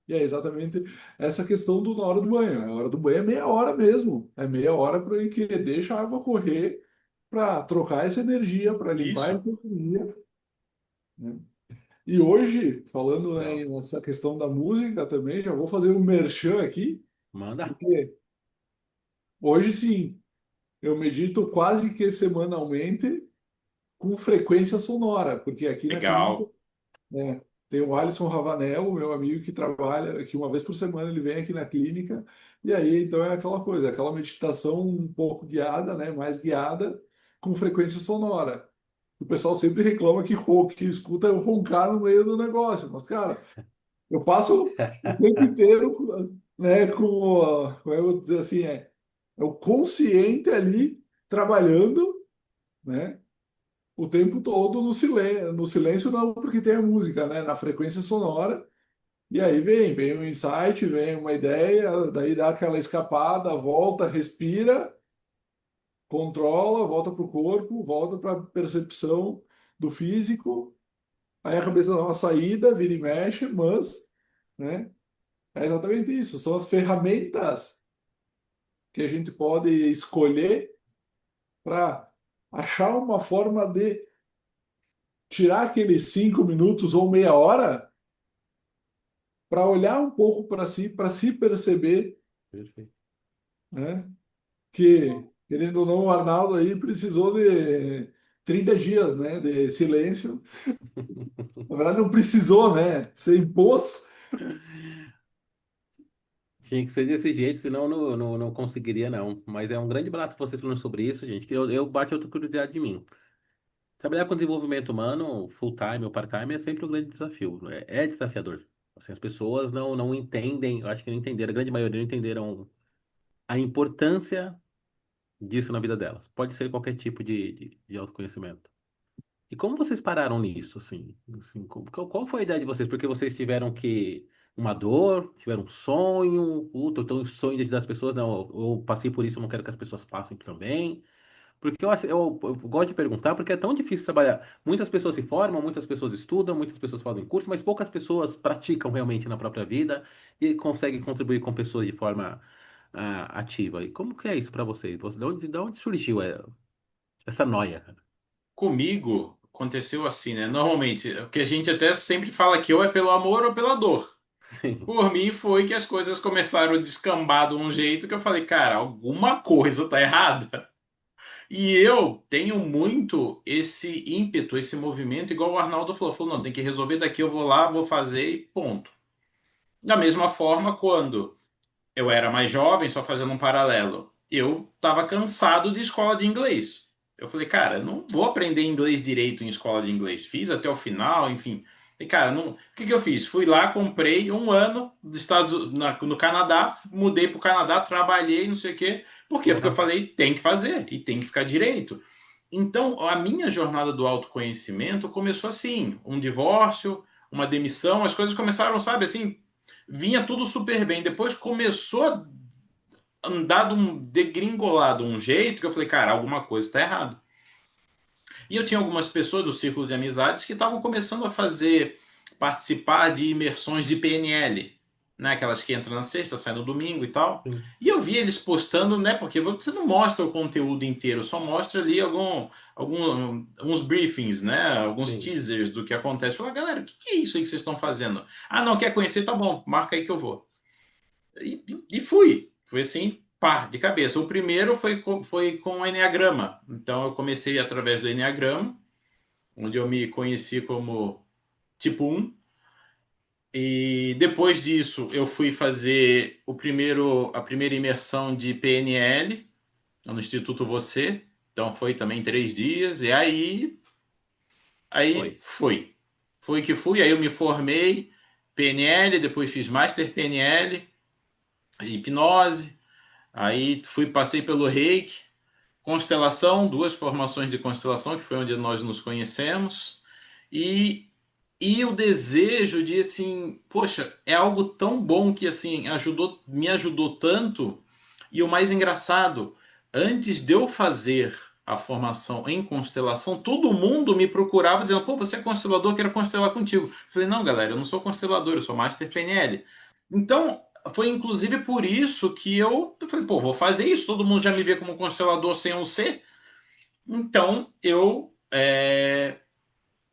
E é exatamente essa questão do na hora do banho. A hora do banho é meia hora mesmo. É meia hora para que deixa a água correr para trocar essa energia, para limpar Isso. essa energia, né? E hoje, falando, né, Legal. nessa questão da música também, já vou fazer um merchan aqui, Manda. porque hoje sim, eu medito quase que semanalmente com frequência sonora, porque aqui na clínica, Legal. né, tem o Alisson Ravanello, meu amigo que trabalha, que uma vez por semana ele vem aqui na clínica, e aí então é aquela coisa, aquela meditação um pouco guiada, né, mais guiada, com frequência sonora. O pessoal sempre reclama que escuta eu roncar no meio do negócio, mas cara, eu passo o tempo inteiro, né, como eu vou dizer assim, é o consciente ali trabalhando, né? O tempo todo no silêncio não, porque tem a música, né? Na frequência sonora. E aí vem um insight, vem uma ideia, daí dá aquela escapada, volta, respira, controla, volta para o corpo, volta para a percepção do físico. Aí a cabeça dá uma saída, vira e mexe, mas, né? É exatamente isso. São as ferramentas que a gente pode escolher para achar uma forma de tirar aqueles 5 minutos ou meia hora para olhar um pouco para se perceber, Perfeito. né? Que, querendo ou não, o Arnaldo aí precisou de 30 dias, né, de silêncio. Na verdade, não precisou, né? Você impôs. Tinha que ser desse jeito, senão não conseguiria, não. Mas é um grande barato você falando sobre isso, gente, que eu bate outra curiosidade de mim. Trabalhar com desenvolvimento humano, full time ou part-time, é sempre um grande desafio. É desafiador. Assim, as pessoas não entendem, eu acho que não entenderam, a grande maioria não entenderam a importância disso na vida delas. Pode ser qualquer tipo de autoconhecimento. E como vocês pararam nisso, assim, qual foi a ideia de vocês? Porque vocês tiveram que uma dor, tiveram um sonho, puta, eu tenho um sonho de ajudar as pessoas, não, eu passei por isso, eu não quero que as pessoas passem também. Porque eu gosto de perguntar, porque é tão difícil trabalhar. Muitas pessoas se formam, muitas pessoas estudam, muitas pessoas fazem curso, mas poucas pessoas praticam realmente na própria vida e conseguem contribuir com pessoas de forma ativa. E como que é isso para vocês? De onde surgiu essa noia, cara? Comigo aconteceu assim, né? Normalmente, o que a gente até sempre fala que ou é pelo amor ou pela dor. Sim, Por mim foi que as coisas começaram a descambar de um jeito que eu falei, cara, alguma coisa tá errada. E eu tenho muito esse ímpeto, esse movimento, igual o Arnaldo falou, não, tem que resolver daqui, eu vou lá, vou fazer e ponto. Da mesma forma, quando eu era mais jovem, só fazendo um paralelo, eu estava cansado de escola de inglês. Eu falei, cara, não vou aprender inglês direito em escola de inglês. Fiz até o final, enfim. E, cara, não... o que, que eu fiz? Fui lá, comprei um ano no Canadá, mudei para o Canadá, trabalhei, não sei o quê. Por quê? Porque eu legal. falei, tem que fazer e tem que ficar direito. Então, a minha jornada do autoconhecimento começou assim: um divórcio, uma demissão, as coisas começaram, sabe, assim, vinha tudo super bem. Depois começou a andar de um degringolado, um jeito que eu falei, cara, alguma coisa está errado. E eu tinha algumas pessoas do círculo de amizades que estavam começando a participar de imersões de PNL, né? Aquelas que entram na sexta, saem no domingo e tal. Sim, E eu vi eles postando, né? Porque você não mostra o conteúdo inteiro, só mostra ali uns briefings, né? Alguns sim. teasers do que acontece. Fala, galera, o que é isso aí que vocês estão fazendo? Ah, não quer conhecer? Tá bom, marca aí que eu vou. E fui. Fui assim, pá, de cabeça. O primeiro foi com o Enneagrama. Então eu comecei através do Enneagrama, onde eu me conheci como tipo 1. E depois disso eu fui fazer a primeira imersão de PNL no Instituto Você. Então foi também 3 dias. E aí Foi. foi. Foi que fui. Aí eu me formei PNL, depois fiz Master PNL, hipnose. Aí passei pelo Reiki, constelação, 2 formações de constelação, que foi onde nós nos conhecemos, e e o desejo de, assim, poxa, é algo tão bom que, assim, me ajudou tanto. E o mais engraçado, antes de eu fazer a formação em constelação, todo mundo me procurava dizendo, pô, você é constelador, quero constelar contigo. Eu falei, não, galera, eu não sou constelador, eu sou Master PNL. Então, foi inclusive por isso que eu falei, pô, vou fazer isso, todo mundo já me vê como constelador sem eu ser. Então, eu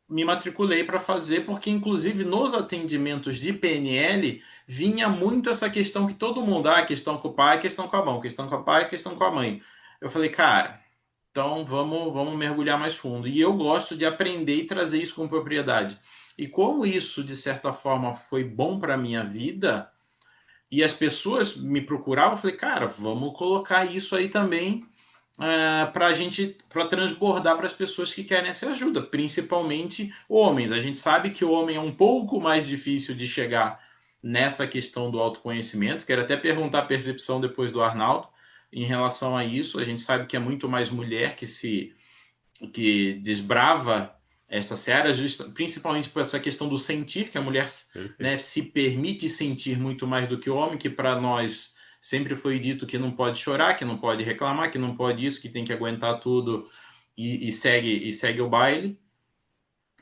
me matriculei para fazer, porque inclusive nos atendimentos de PNL vinha muito essa questão que todo mundo, questão com o pai, questão com a mão, questão com o pai, questão com a mãe. Eu falei, cara, então vamos mergulhar mais fundo. E eu gosto de aprender e trazer isso com propriedade. E como isso, de certa forma, foi bom para a minha vida, e as pessoas me procuravam, eu falei, cara, vamos colocar isso aí também para transbordar para as pessoas que querem essa ajuda, principalmente homens. A gente sabe que o homem é um pouco mais difícil de chegar nessa questão do autoconhecimento. Quero até perguntar a percepção depois do Arnaldo em relação a isso. A gente sabe que é muito mais mulher que desbrava essa seara, principalmente por essa questão do sentir, que a mulher, né, se permite sentir muito mais do que o homem, que para nós sempre foi dito que não pode chorar, que não pode reclamar, que não pode isso, que tem que aguentar tudo e segue o baile.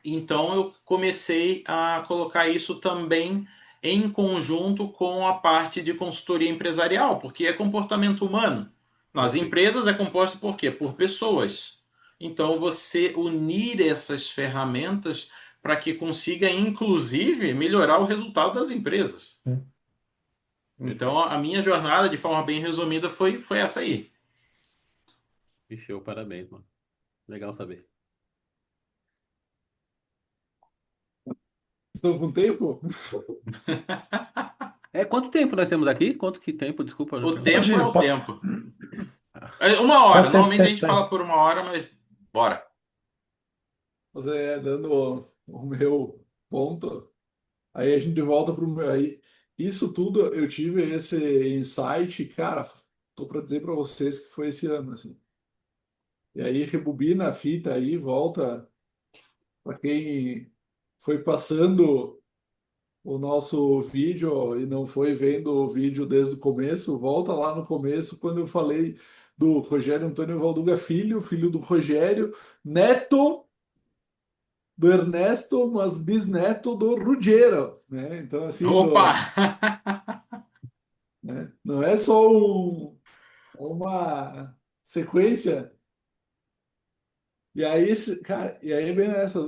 Então eu comecei a colocar isso também em conjunto com a parte de consultoria empresarial, porque é comportamento humano. Nas empresas é composto por quê? Por pessoas. Então você unir essas ferramentas para que consiga, inclusive, melhorar o resultado das empresas. Então a minha jornada, de forma bem resumida, foi essa aí. Show, parabéns, mano. Legal saber. Estão com tempo? Quanto tempo nós temos aqui? Quanto que tempo? Desculpa, eu não O perguntei. tempo é o Pode, tempo. Uma hora. quanto tempo Normalmente a tem? gente fala por uma hora, mas bora. Você dando o meu ponto, aí a gente volta para o meu. Aí, isso tudo eu tive esse insight, cara, tô para dizer para vocês que foi esse ano, assim. E aí rebobina a fita aí, volta para quem foi passando o nosso vídeo e não foi vendo o vídeo desde o começo, volta lá no começo quando eu falei do Rogério Antônio Valduga Filho, filho do Rogério, neto do Ernesto, mas bisneto do Ruggiero, né? Então, assim, Opa! né? Não é só uma sequência. E aí, cara, e aí bem nessa,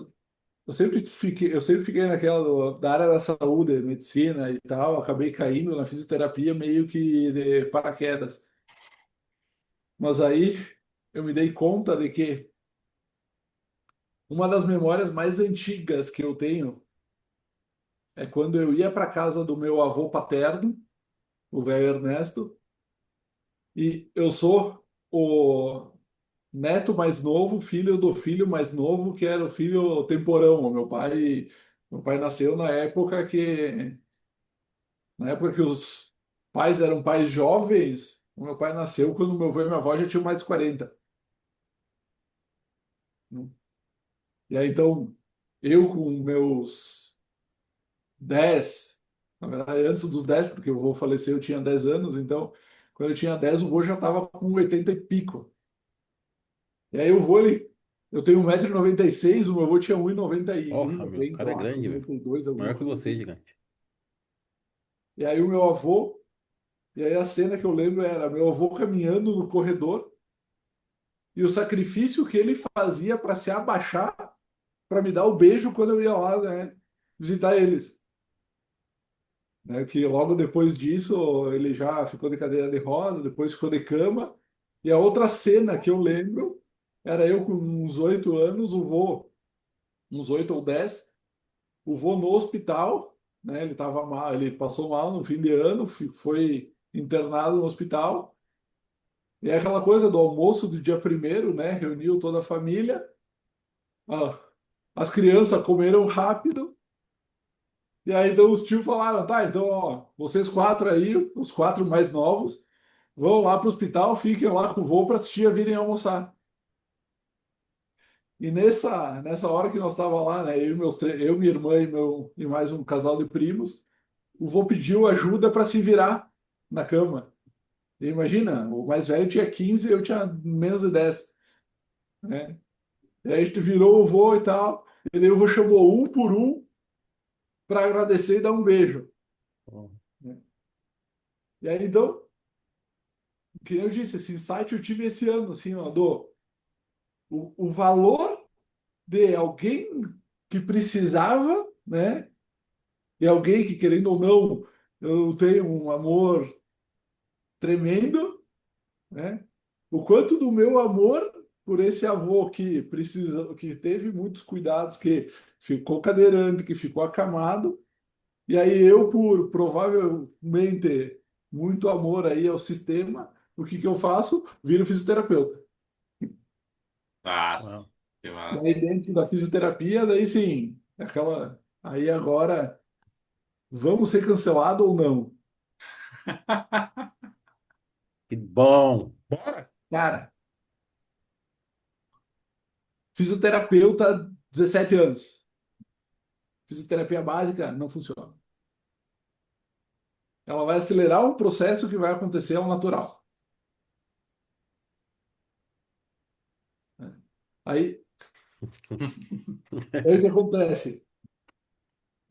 eu sempre fiquei naquela da área da saúde, medicina e tal, acabei caindo na fisioterapia meio que de paraquedas. Mas aí eu me dei conta de que uma das memórias mais antigas que eu tenho é quando eu ia para casa do meu avô paterno, o velho Ernesto, e eu sou o neto mais novo, filho do filho mais novo, que era o filho temporão. O meu pai nasceu na época que os pais eram pais jovens. O meu pai nasceu quando meu avô e minha avó já tinham mais de 40. Né? E aí, então, eu com meus 10, na verdade, antes dos 10, porque o avô faleceu, eu tinha 10 anos, então, quando eu tinha 10, o avô já estava com 80 e pico. E aí o vôlei, eu tenho 1,96 m, o meu avô tinha 1,90 e Porra, meu, o 90, cara é eu acho, grande, velho. 92, alguma Maior que coisa você, assim. gigante. E aí o meu avô, e aí a cena que eu lembro era meu avô caminhando no corredor e o sacrifício que ele fazia para se abaixar para me dar o beijo quando eu ia lá, né, visitar eles. Né, que logo depois disso ele já ficou de cadeira de roda, depois ficou de cama. E a outra cena que eu lembro era eu com uns 8 anos, o vô, uns 8 ou 10, o vô no hospital, né? Ele estava mal, ele passou mal no fim de ano, foi internado no hospital. E é aquela coisa do almoço do dia primeiro, né? Reuniu toda a família. Ah, as crianças comeram rápido. E aí então os tios falaram, tá, então ó, vocês quatro aí, os quatro mais novos, vão lá para o hospital, fiquem lá com o vô para as tia virem almoçar. E nessa hora que nós estava lá, né, eu, minha irmã e mais um casal de primos, o vô pediu ajuda para se virar na cama. E imagina, o mais velho tinha 15, eu tinha menos de 10, né? E aí a gente virou o vô e tal. E daí o vô chamou um por um para agradecer e dar um beijo, né? E aí então, que eu disse, esse insight eu tive esse ano, assim, ó, o valor de alguém que precisava, né? E alguém que, querendo ou não, eu tenho um amor tremendo, né? O quanto do meu amor por esse avô que precisa, que teve muitos cuidados, que ficou cadeirante, que ficou acamado, e aí eu, por provavelmente muito amor aí ao sistema, o que que eu faço? Viro fisioterapeuta. Massa. Uau. Que Daí massa. dentro da fisioterapia, daí sim, aquela, aí agora vamos ser cancelados ou não? Que bom. Bora! Cara, fisioterapeuta, 17 anos. Fisioterapia básica não funciona. Ela vai acelerar um processo que vai acontecer ao natural. Aí, aí o que acontece?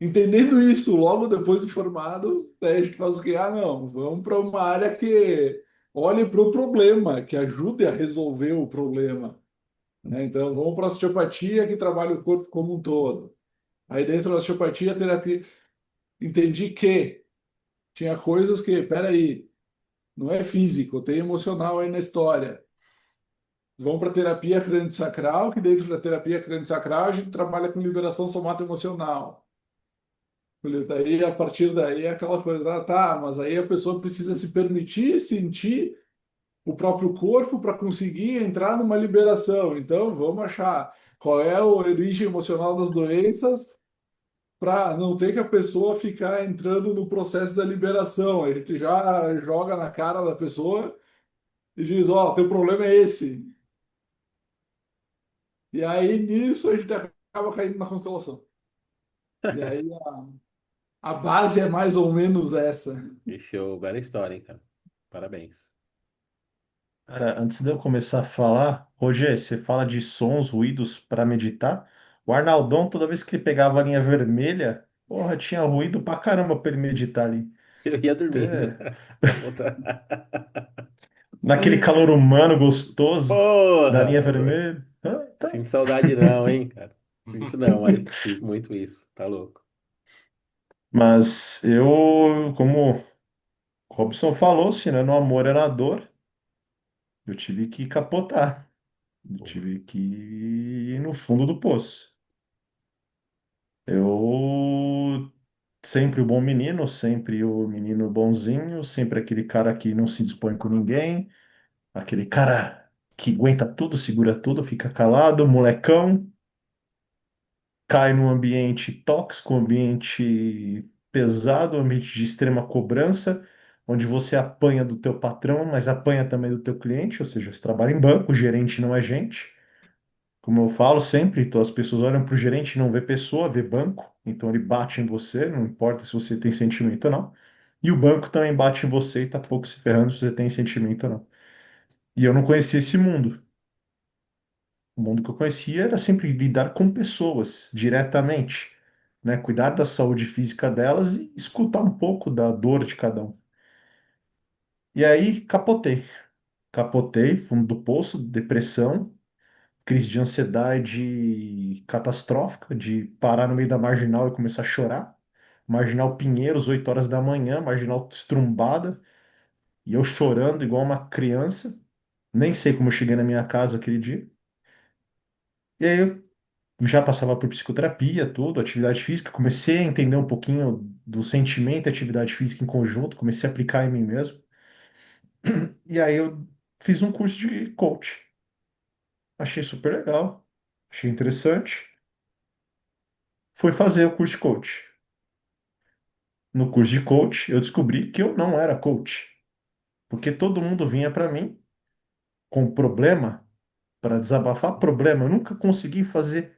Entendendo isso, logo depois de formado, daí a gente faz o quê? Ah, não, vamos para uma área que olhe para o problema, que ajude a resolver o problema, né? Então, vamos para a osteopatia, que trabalha o corpo como um todo. Aí, dentro da osteopatia, a terapia, entendi que tinha coisas que, peraí, não é físico, tem emocional aí na história. Vão para terapia crânio-sacral, que dentro da terapia crânio-sacral a gente trabalha com liberação somato-emocional. Daí, a partir daí, é aquela coisa, tá, mas aí a pessoa precisa se permitir sentir o próprio corpo para conseguir entrar numa liberação. Então, vamos achar qual é a origem emocional das doenças para não ter que a pessoa ficar entrando no processo da liberação. A gente já joga na cara da pessoa e diz, ó, teu problema é esse. E aí, nisso, a gente acaba caindo na constelação. E aí, a base é mais ou menos essa. Que show. Bela história, hein, cara. Parabéns. Cara, antes de eu começar a falar, Roger, você fala de sons, ruídos para meditar. O Arnaldão, toda vez que ele pegava a linha vermelha, porra, tinha ruído pra caramba pra ele meditar ali. Eu ia dormindo. Até Outra- naquele calor humano gostoso da linha Porra! vermelha. Tá. Sinto saudade não, hein, cara. Sinto não, mas fiz muito isso. Tá louco. Mas eu, como o Robson falou, se não é no amor é na dor, eu tive que capotar. Eu tive que ir no fundo do poço. Eu sempre o bom menino, sempre o menino bonzinho, sempre aquele cara que não se dispõe com ninguém, aquele cara que aguenta tudo, segura tudo, fica calado, molecão, cai num ambiente tóxico, um ambiente pesado, um ambiente de extrema cobrança, onde você apanha do teu patrão, mas apanha também do teu cliente, ou seja, você trabalha em banco, o gerente não é gente. Como eu falo sempre, então as pessoas olham para o gerente e não vê pessoa, vê banco. Então ele bate em você, não importa se você tem sentimento ou não. E o banco também bate em você e tá pouco se ferrando se você tem sentimento ou não. E eu não conhecia esse mundo. O mundo que eu conhecia era sempre lidar com pessoas diretamente, né? Cuidar da saúde física delas e escutar um pouco da dor de cada um. E aí capotei. Capotei, fundo do poço, depressão, crise de ansiedade catastrófica, de parar no meio da marginal e começar a chorar. Marginal Pinheiros, 8 horas da manhã, marginal estrumbada, e eu chorando igual uma criança. Nem sei como eu cheguei na minha casa aquele dia. E aí eu já passava por psicoterapia, tudo, atividade física, comecei a entender um pouquinho do sentimento e atividade física em conjunto, comecei a aplicar em mim mesmo. E aí eu fiz um curso de coach. Achei super legal, achei interessante. Fui fazer o curso de coach. No curso de coach, eu descobri que eu não era coach, porque todo mundo vinha para mim com problema para desabafar problema. Eu nunca consegui fazer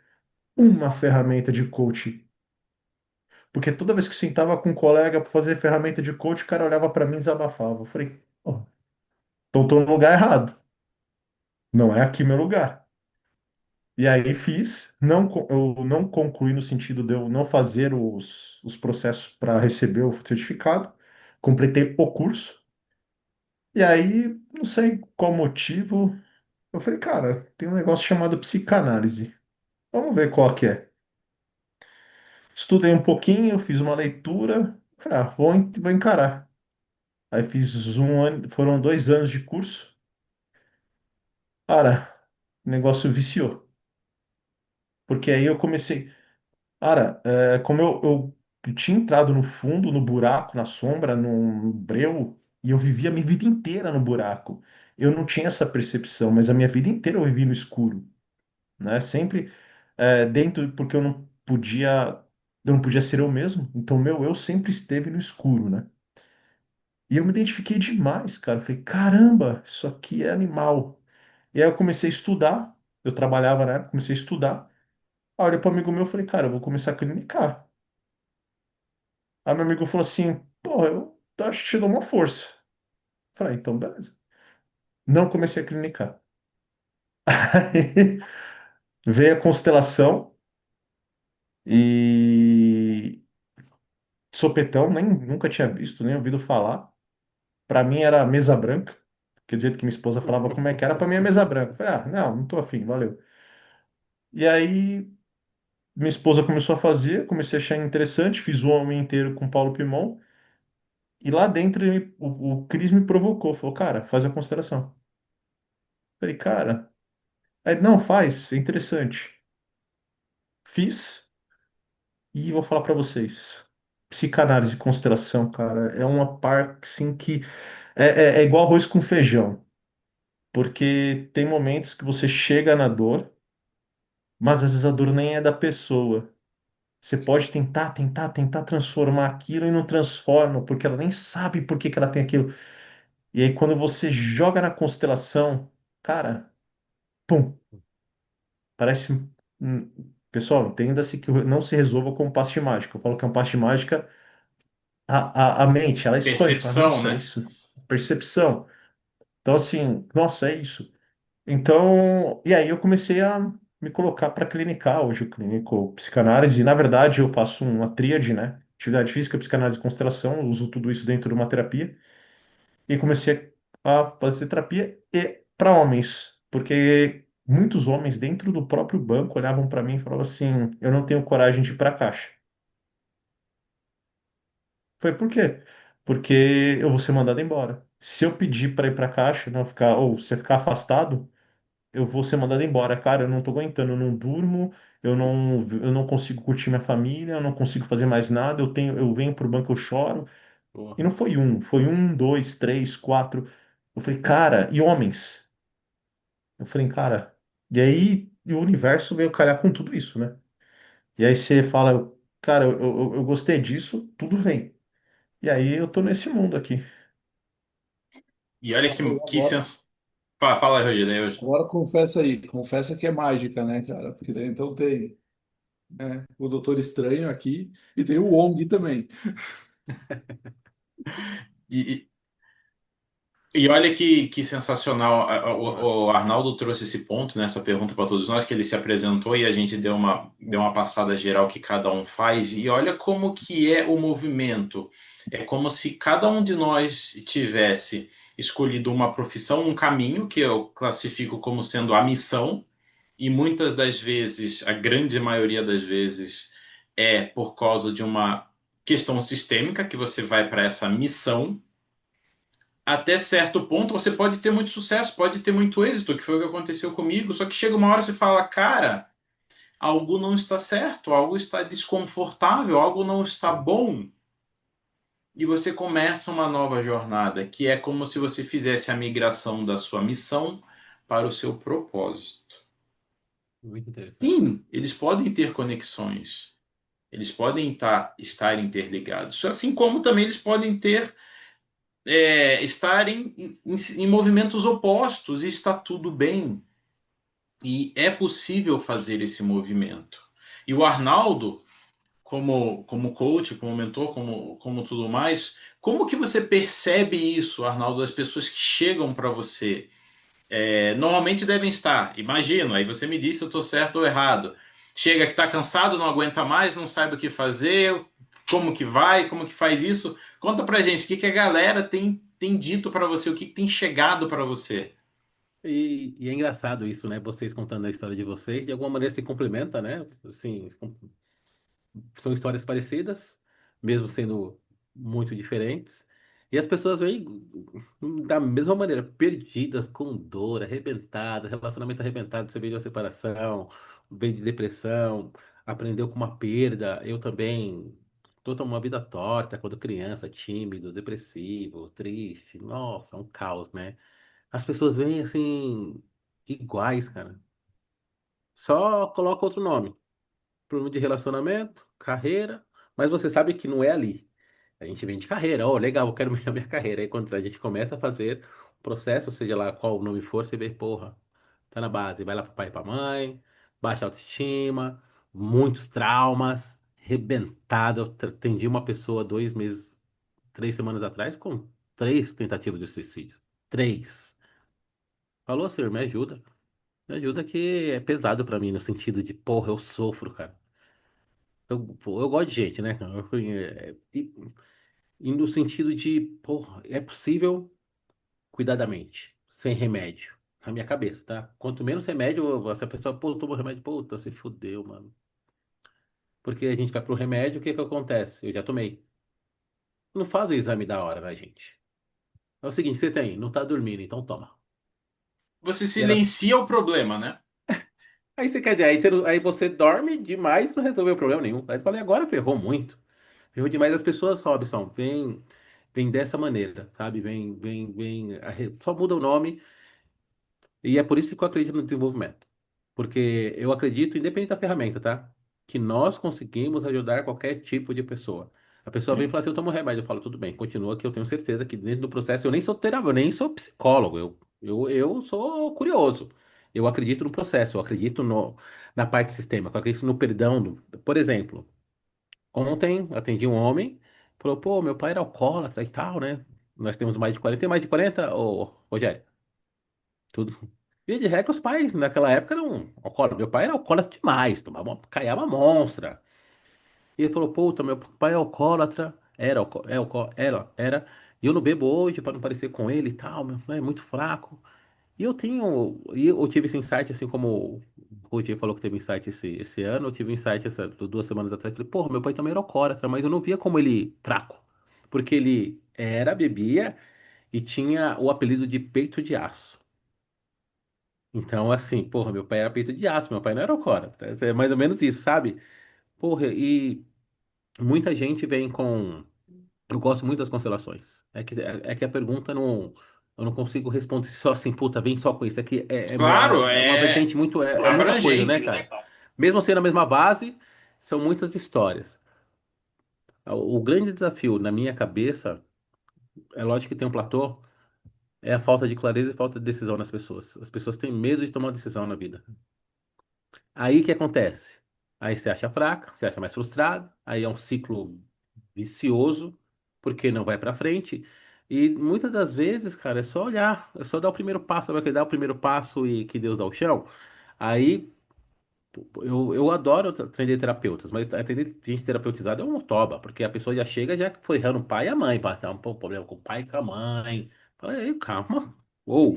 uma ferramenta de coach. Porque toda vez que sentava com um colega para fazer ferramenta de coach, o cara olhava para mim e desabafava. Eu falei, oh, então estou no lugar errado. Não é aqui meu lugar. E aí fiz, não, eu não concluí no sentido de eu não fazer os processos para receber o certificado. Completei o curso. E aí, não sei qual motivo, eu falei, cara, tem um negócio chamado psicanálise. Vamos ver qual que é. Estudei um pouquinho, fiz uma leitura, falei, vou encarar. Aí fiz um ano, foram 2 anos de curso. Cara, o negócio viciou. Porque aí eu comecei. Cara, como eu tinha entrado no fundo, no buraco, na sombra, no breu, e eu vivia a minha vida inteira no buraco. Eu não tinha essa percepção, mas a minha vida inteira eu vivi no escuro, né? Sempre dentro, porque eu não podia ser eu mesmo. Então, meu eu sempre esteve no escuro, né? E eu me identifiquei demais, cara. Eu falei, caramba, isso aqui é animal. E aí eu comecei a estudar. Eu trabalhava na época, comecei a estudar. Aí eu olhei para um amigo meu e falei, cara, eu vou começar a clinicar. Aí meu amigo falou assim, pô, eu acho que te dou uma força. Falei, então beleza. Não comecei a clinicar. Aí veio a constelação e sopetão, nem nunca tinha visto, nem ouvido falar. Para mim era mesa branca, que do jeito que minha esposa falava como é que era, para mim é mesa branca. Falei, não tô afim, valeu. E aí minha esposa começou a fazer, comecei a achar interessante, fiz o homem inteiro com Paulo Pimon, e lá dentro o Cris me provocou, falou, cara, faz a constelação. Falei, cara, aí, não, faz, é interessante. Fiz e vou falar pra vocês. Psicanálise e constelação, cara, é uma parte assim que é igual arroz com feijão, porque tem momentos que você chega na dor, mas às vezes a dor nem é da pessoa. Você pode tentar transformar aquilo e não transforma, porque ela nem sabe por que que ela tem aquilo. E aí, quando você joga na constelação, cara, pum, parece. hum, Pessoal, entenda-se que não se resolva com passe mágica. Eu falo que é um passe mágica, a mente, ela esconde, fala, Percepção, nossa, é né? isso. Percepção. Então, assim, nossa, é isso. Então, e aí eu comecei a me colocar para clinicar. Hoje eu clinico psicanálise, e na verdade eu faço uma tríade, né? Atividade física, psicanálise e constelação, eu uso tudo isso dentro de uma terapia. E comecei a fazer terapia e para homens, porque muitos homens dentro do próprio banco olhavam para mim e falavam assim: eu não tenho coragem de ir para a caixa. Foi por quê? Porque eu vou ser mandado embora. Se eu pedir para ir para a caixa, não ficar, ou você ficar afastado, eu vou ser mandado embora. Cara, eu não tô aguentando, eu não durmo, eu não consigo curtir minha família, eu não consigo fazer mais nada, eu venho pro banco, eu choro. E Porra. não foi um, dois, três, quatro. Eu falei, cara, e homens? Eu falei, cara, e aí e o universo veio calhar com tudo isso, né? E aí você fala, cara, eu gostei disso, tudo vem. E aí eu tô nesse mundo aqui. E olha Mas que sens... Fala, aí, Rogério, aí hoje. agora confessa aí, confessa que é mágica, né, cara? Porque então tem, né, o Doutor Estranho aqui e tem o Wong também. E, E olha que sensacional. Nossa. O Arnaldo trouxe esse ponto, né, essa pergunta para todos nós, que ele se apresentou e a gente deu uma passada geral que cada um faz. E olha como que é o movimento. É como se cada um de nós tivesse escolhido uma profissão, um caminho, que eu classifico como sendo a missão, e muitas das vezes, a grande maioria das vezes, é por causa de uma questão sistêmica que você vai para essa missão. Até certo ponto você pode ter muito sucesso, pode ter muito êxito, que foi o que aconteceu comigo, só que chega uma hora e você fala, cara, algo não está certo, algo está desconfortável, algo não está bom. E você começa uma nova jornada, que é como se você fizesse a migração da sua missão para o seu propósito. Muito interessante. Sim, eles podem ter conexões, eles podem estar interligados, assim como também eles podem ter estarem em movimentos opostos e está tudo bem. E é possível fazer esse movimento. E o Arnaldo, como coach, como mentor, como tudo mais, como que você percebe isso, Arnaldo, das pessoas que chegam para você? Normalmente devem estar, imagino, aí você me diz se eu estou certo ou errado. Chega que está cansado, não aguenta mais, não sabe o que fazer, como que vai, como que faz isso. Conta pra gente, o que que a galera tem dito para você, o que que tem chegado para você. E é engraçado isso, né? Vocês contando a história de vocês, de alguma maneira se complementa, né? Assim, são histórias parecidas, mesmo sendo muito diferentes. E as pessoas vêm da mesma maneira, perdidas, com dor, arrebentadas, relacionamento arrebentado. Você veio de uma separação, veio de depressão, aprendeu com uma perda. Eu também. Toda uma vida torta quando criança, tímido, depressivo, triste. Nossa, um caos, né? As pessoas vêm assim, iguais, cara. Só coloca outro nome. Problema de relacionamento, carreira, mas você sabe que não é ali. A gente vem de carreira, oh, legal, eu quero melhorar minha carreira. Aí quando a gente começa a fazer o processo, seja lá qual o nome for, você vê, porra, tá na base, vai lá pro pai e pra mãe, baixa autoestima, muitos traumas, rebentado. Eu atendi uma pessoa 2 meses, 3 semanas atrás com 3 tentativas de suicídio. Três. Falou, senhor, me ajuda. Me ajuda que é pesado pra mim, no sentido de, porra, eu sofro, cara. Eu gosto de gente, né, cara? E no sentido de, porra, é possível cuidar da mente, sem remédio. Na minha cabeça, tá? Quanto menos remédio, essa pessoa, pô, toma remédio, puta, se fudeu, mano. Porque a gente vai pro remédio, o que que acontece? Eu já tomei. Não faz o exame da hora, né, gente? É o seguinte, você tem, não tá dormindo, então toma. Você E ela, silencia o problema, né? aí você quer dizer, aí você dorme demais e não resolveu problema nenhum. Aí eu falei, agora ferrou muito. Ferrou demais as pessoas, Robson. Vem dessa maneira, sabe? Vem. Só muda o nome. E é por isso que eu acredito no desenvolvimento. Porque eu acredito, independente da ferramenta, tá? Que nós conseguimos ajudar qualquer tipo de pessoa. A pessoa vem e Sim. fala assim: eu tomo remédio. Eu falo, tudo bem, continua que eu tenho certeza que dentro do processo eu nem sou terapeuta, eu nem sou psicólogo. Eu sou curioso. Eu acredito no processo, eu acredito na parte sistêmica, eu acredito no perdão. Por exemplo. Ontem atendi um homem, falou, pô, meu pai era alcoólatra e tal, né? Nós temos mais de 40, tem mais de 40, ô, Rogério? Tudo. Via de regra, os pais naquela época eram alcoólatras. Meu pai era alcoólatra demais, tomava, caiava monstra. E ele falou, puta, meu pai é alcoólatra, era. E eu não bebo hoje para não parecer com ele e tal, meu pai é muito fraco. E eu tive esse insight, assim como o Roger falou que teve insight esse ano, eu tive insight 2 semanas atrás. Falei, porra, meu pai também era alcoólatra, mas eu não via como ele fraco. Porque ele bebia e tinha o apelido de peito de aço. Então, assim, porra, meu pai era peito de aço, meu pai não era alcoólatra. É mais ou menos isso, sabe? Porra, e muita gente vem com. Eu gosto muito das constelações. É que a pergunta não. Eu não consigo responder só assim, puta, vem só com isso. É que Claro, é uma vertente muito. É muita coisa, né, abrangente, né? cara? Mesmo sendo a mesma base, são muitas histórias. O grande desafio na minha cabeça, é lógico que tem um platô, é a falta de clareza e falta de decisão nas pessoas. As pessoas têm medo de tomar uma decisão na vida. Aí o que acontece? Aí você acha fraca, você acha mais frustrado, aí é um ciclo vicioso, porque não vai pra frente. E muitas das vezes, cara, é só olhar, é só dar o primeiro passo, vai que dar o primeiro passo e que Deus dá o chão. Aí eu adoro atender terapeutas, mas atender gente terapeutizada é uma toba, porque a pessoa já chega já foi errando o pai e a mãe, pá, tá um problema com o pai e com a mãe. Fala aí, calma. Ou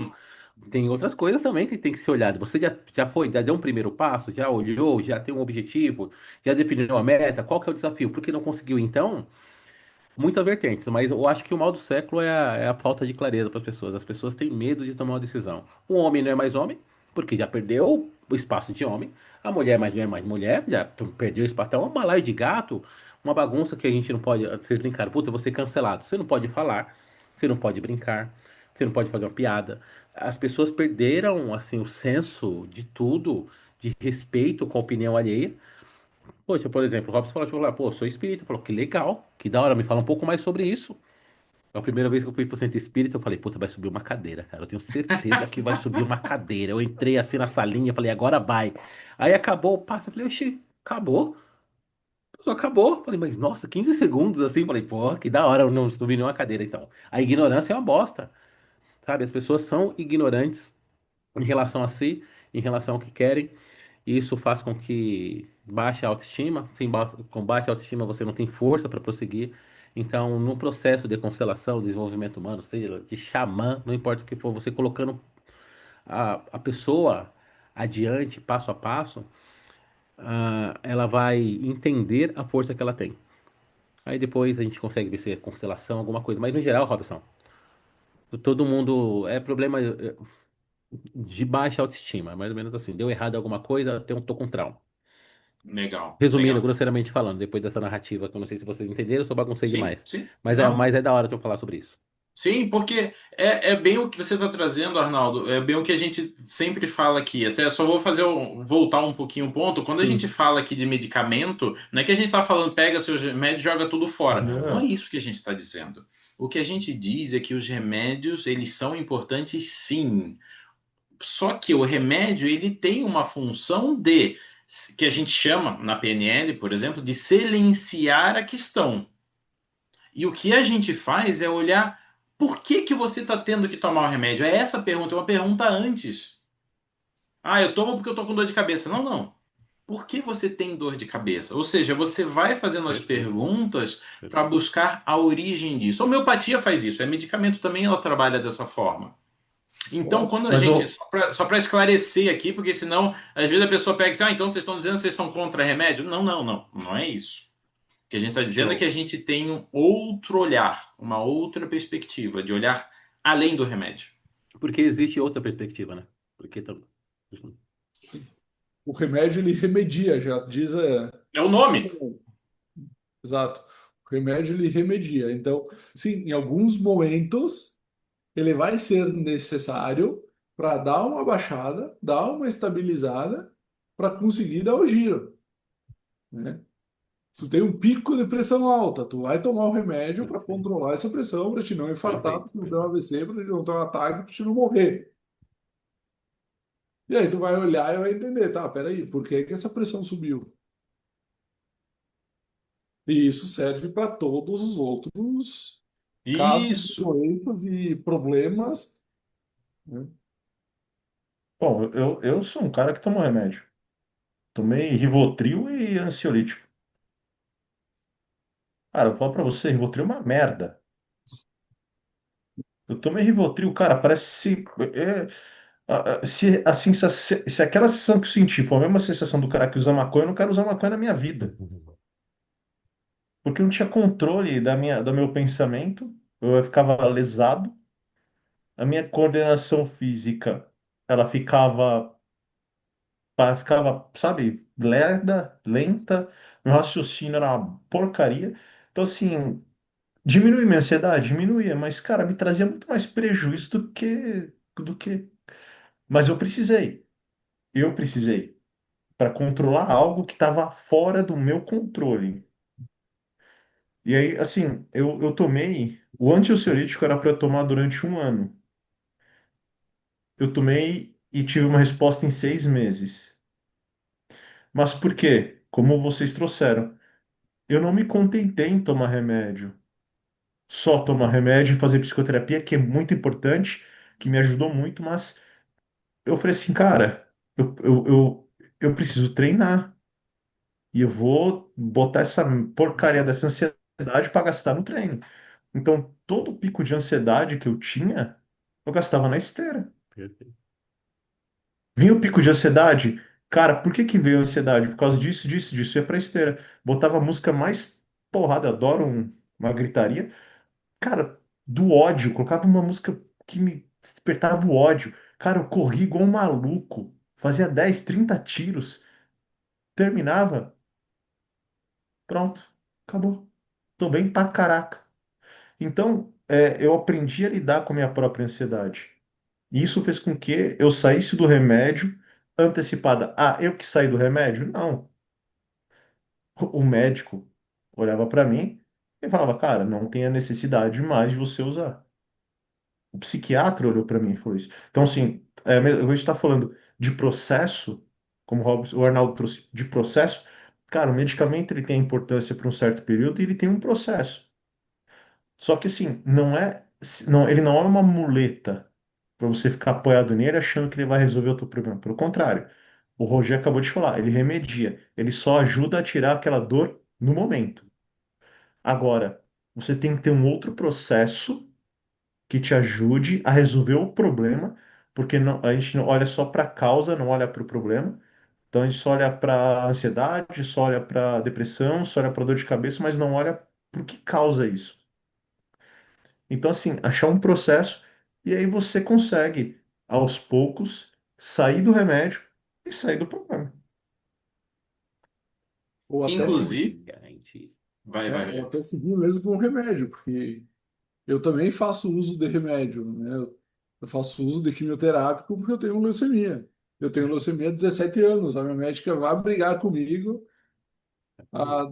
tem outras coisas também que tem que ser olhado. Você já foi, já deu um primeiro passo, já olhou, já tem um objetivo, já definiu a meta, qual que é o desafio? Por que não conseguiu então? Muitas vertentes, mas eu acho que o mal do século é a falta de clareza para as pessoas. As pessoas têm medo de tomar uma decisão. O homem não é mais homem, porque já perdeu o espaço de homem. A mulher mais não é mais mulher, já perdeu o espaço. Então, é um balaio de gato, uma bagunça que a gente não pode. Vocês brincaram, puta, eu vou ser cancelado. Você não pode falar, você não pode brincar, você não pode fazer uma piada. As pessoas perderam, assim, o senso de tudo, de respeito com a opinião alheia. Poxa, por exemplo, o Robson falou, pô, sou espírita. Falou, que legal, que da hora, me fala um pouco mais sobre isso. A primeira vez que eu fui pro centro espírita, eu falei, puta, vai subir uma cadeira, cara. Eu tenho certeza que vai subir uma cadeira. Eu entrei assim na salinha, falei, agora vai. Aí acabou o passo, eu falei, oxi, acabou? Só acabou. Falei, mas nossa, 15 segundos assim. Falei, pô, que da hora eu não subir nenhuma cadeira então. A ignorância é uma bosta, sabe? As pessoas são ignorantes em relação a si, em relação ao que querem. E isso faz com que baixe a autoestima. Com baixa autoestima, você não tem força para prosseguir. Então, no processo de constelação, desenvolvimento humano, seja de xamã, não importa o que for, você colocando a pessoa adiante, passo a passo, ela vai entender a força que ela tem. Aí depois a gente consegue ver se é constelação, alguma coisa. Mas no geral, Robson, todo mundo é problema de baixa autoestima, mais ou menos assim. Deu errado alguma coisa, tô com trauma. Legal, Resumindo, legal. grosseiramente falando, depois dessa narrativa, que eu não sei se vocês entenderam, eu só baguncei Sim, demais. sim. Mas Não. é da hora de eu falar sobre isso. Sim, porque é bem o que você está trazendo, Arnaldo. É bem o que a gente sempre fala aqui. Até só vou voltar um pouquinho o ponto. Quando a gente Sim. fala aqui de medicamento, não é que a gente está falando pega seus remédios e joga tudo fora. Não é Não. isso que a gente está dizendo. O que a gente diz é que os remédios, eles são importantes, sim. Só que o remédio, ele tem uma função de, que a gente chama na PNL, por exemplo, de silenciar a questão. E o que a gente faz é olhar por que, que você está tendo que tomar o remédio. É essa a pergunta, é uma pergunta antes. Ah, eu tomo porque eu tô com dor de cabeça. Não, não. Por que você tem dor de cabeça? Ou seja, você vai fazendo as Perfeito, perguntas para perfeito. buscar a origem disso. A homeopatia faz isso, é medicamento também, ela trabalha dessa forma. Então, Ó, quando a mas gente, eu, só para esclarecer aqui, porque senão, às vezes a pessoa pega e diz, ah, então vocês estão dizendo que vocês são contra remédio? Não, não, não. Não é isso. O que a gente está dizendo é que show. a gente tem um outro olhar, uma outra perspectiva, de olhar além do remédio. Porque existe outra perspectiva, né? Porque O remédio ele remedia, já diz É o nome. exato. O remédio ele remedia. Então, sim, em alguns momentos ele vai ser necessário para dar uma baixada, dar uma estabilizada, para conseguir dar o giro, né? Se tu tem um pico de pressão alta, tu vai tomar o remédio para perfeito, controlar essa pressão, para te não infartar, para perfeito, te não ter um perfeito. AVC, para te não ter um ataque, para te não morrer. E aí tu vai olhar e vai entender, tá, peraí, por que que essa pressão subiu? E isso serve para todos os outros casos de Isso. doenças e problemas, né? Bom, eu sou um cara que tomou remédio. Tomei Rivotril e ansiolítico. Cara, eu vou falar pra você, Rivotril é uma merda. Eu tomei Rivotril, cara, parece se, a se aquela sensação que eu senti for a mesma sensação do cara que usa maconha, eu não quero usar maconha na minha vida. Porque eu não tinha controle do meu pensamento, eu ficava lesado, a minha coordenação física, ela ficava, sabe, lerda, lenta, meu raciocínio era uma porcaria. Então, assim, diminui minha ansiedade? Diminuía, mas, cara, me trazia muito mais prejuízo do que. Mas eu precisei, para controlar algo que estava fora do meu controle. E aí, assim, eu tomei. O antiansiolítico era para eu tomar durante um ano. Eu tomei e tive uma resposta em 6 meses. Mas por quê? Como vocês trouxeram, eu não me contentei em tomar remédio. Só tomar remédio e fazer psicoterapia, que é muito importante, que me ajudou muito, mas eu falei assim, cara, eu preciso treinar. E eu vou botar essa porcaria dessa ansiedade para gastar no treino. Então, todo o pico de ansiedade que eu tinha, eu gastava na esteira. Perfeito. Vinha o pico de ansiedade, cara, por que que veio a ansiedade? Por causa disso, disso, disso. Ia pra esteira. Botava a música mais porrada, adoro uma gritaria. Cara, do ódio, colocava uma música que me despertava o ódio. Cara, eu corri igual um maluco. Fazia 10, 30 tiros. Terminava, pronto, acabou. Tô bem pra caraca. Então, eu aprendi a lidar com a minha própria ansiedade. E isso fez com que eu saísse do remédio antecipada. Ah, eu que saí do remédio? Não. O médico olhava para mim Ele falava, cara, não tem a necessidade mais de você usar. O psiquiatra olhou para mim e falou isso. Então, assim, a gente está falando de processo, como o Arnaldo trouxe, de processo. Cara, o medicamento ele tem importância para um certo período e ele tem um processo. Só que, assim, não, ele não é uma muleta para você ficar apoiado nele achando que ele vai resolver o teu problema. Pelo contrário, o Roger acabou de falar, ele remedia, ele só ajuda a tirar aquela dor no momento. Agora, você tem que ter um outro processo que te ajude a resolver o problema, porque a gente não olha só para a causa, não olha para o problema. Então a gente só olha para ansiedade, só olha para depressão, só olha para dor de cabeça, mas não olha para o que causa isso. Então, assim, achar um processo e aí você consegue, aos poucos, sair do remédio e sair do problema. Ou até seguir, Inclusive, Gente, vai, ou Rogério. até seguir mesmo com o remédio, porque eu também faço uso de remédio, né? Eu faço uso de quimioterápico porque eu tenho leucemia. Eu tenho leucemia há 17 anos. A minha médica vai brigar comigo há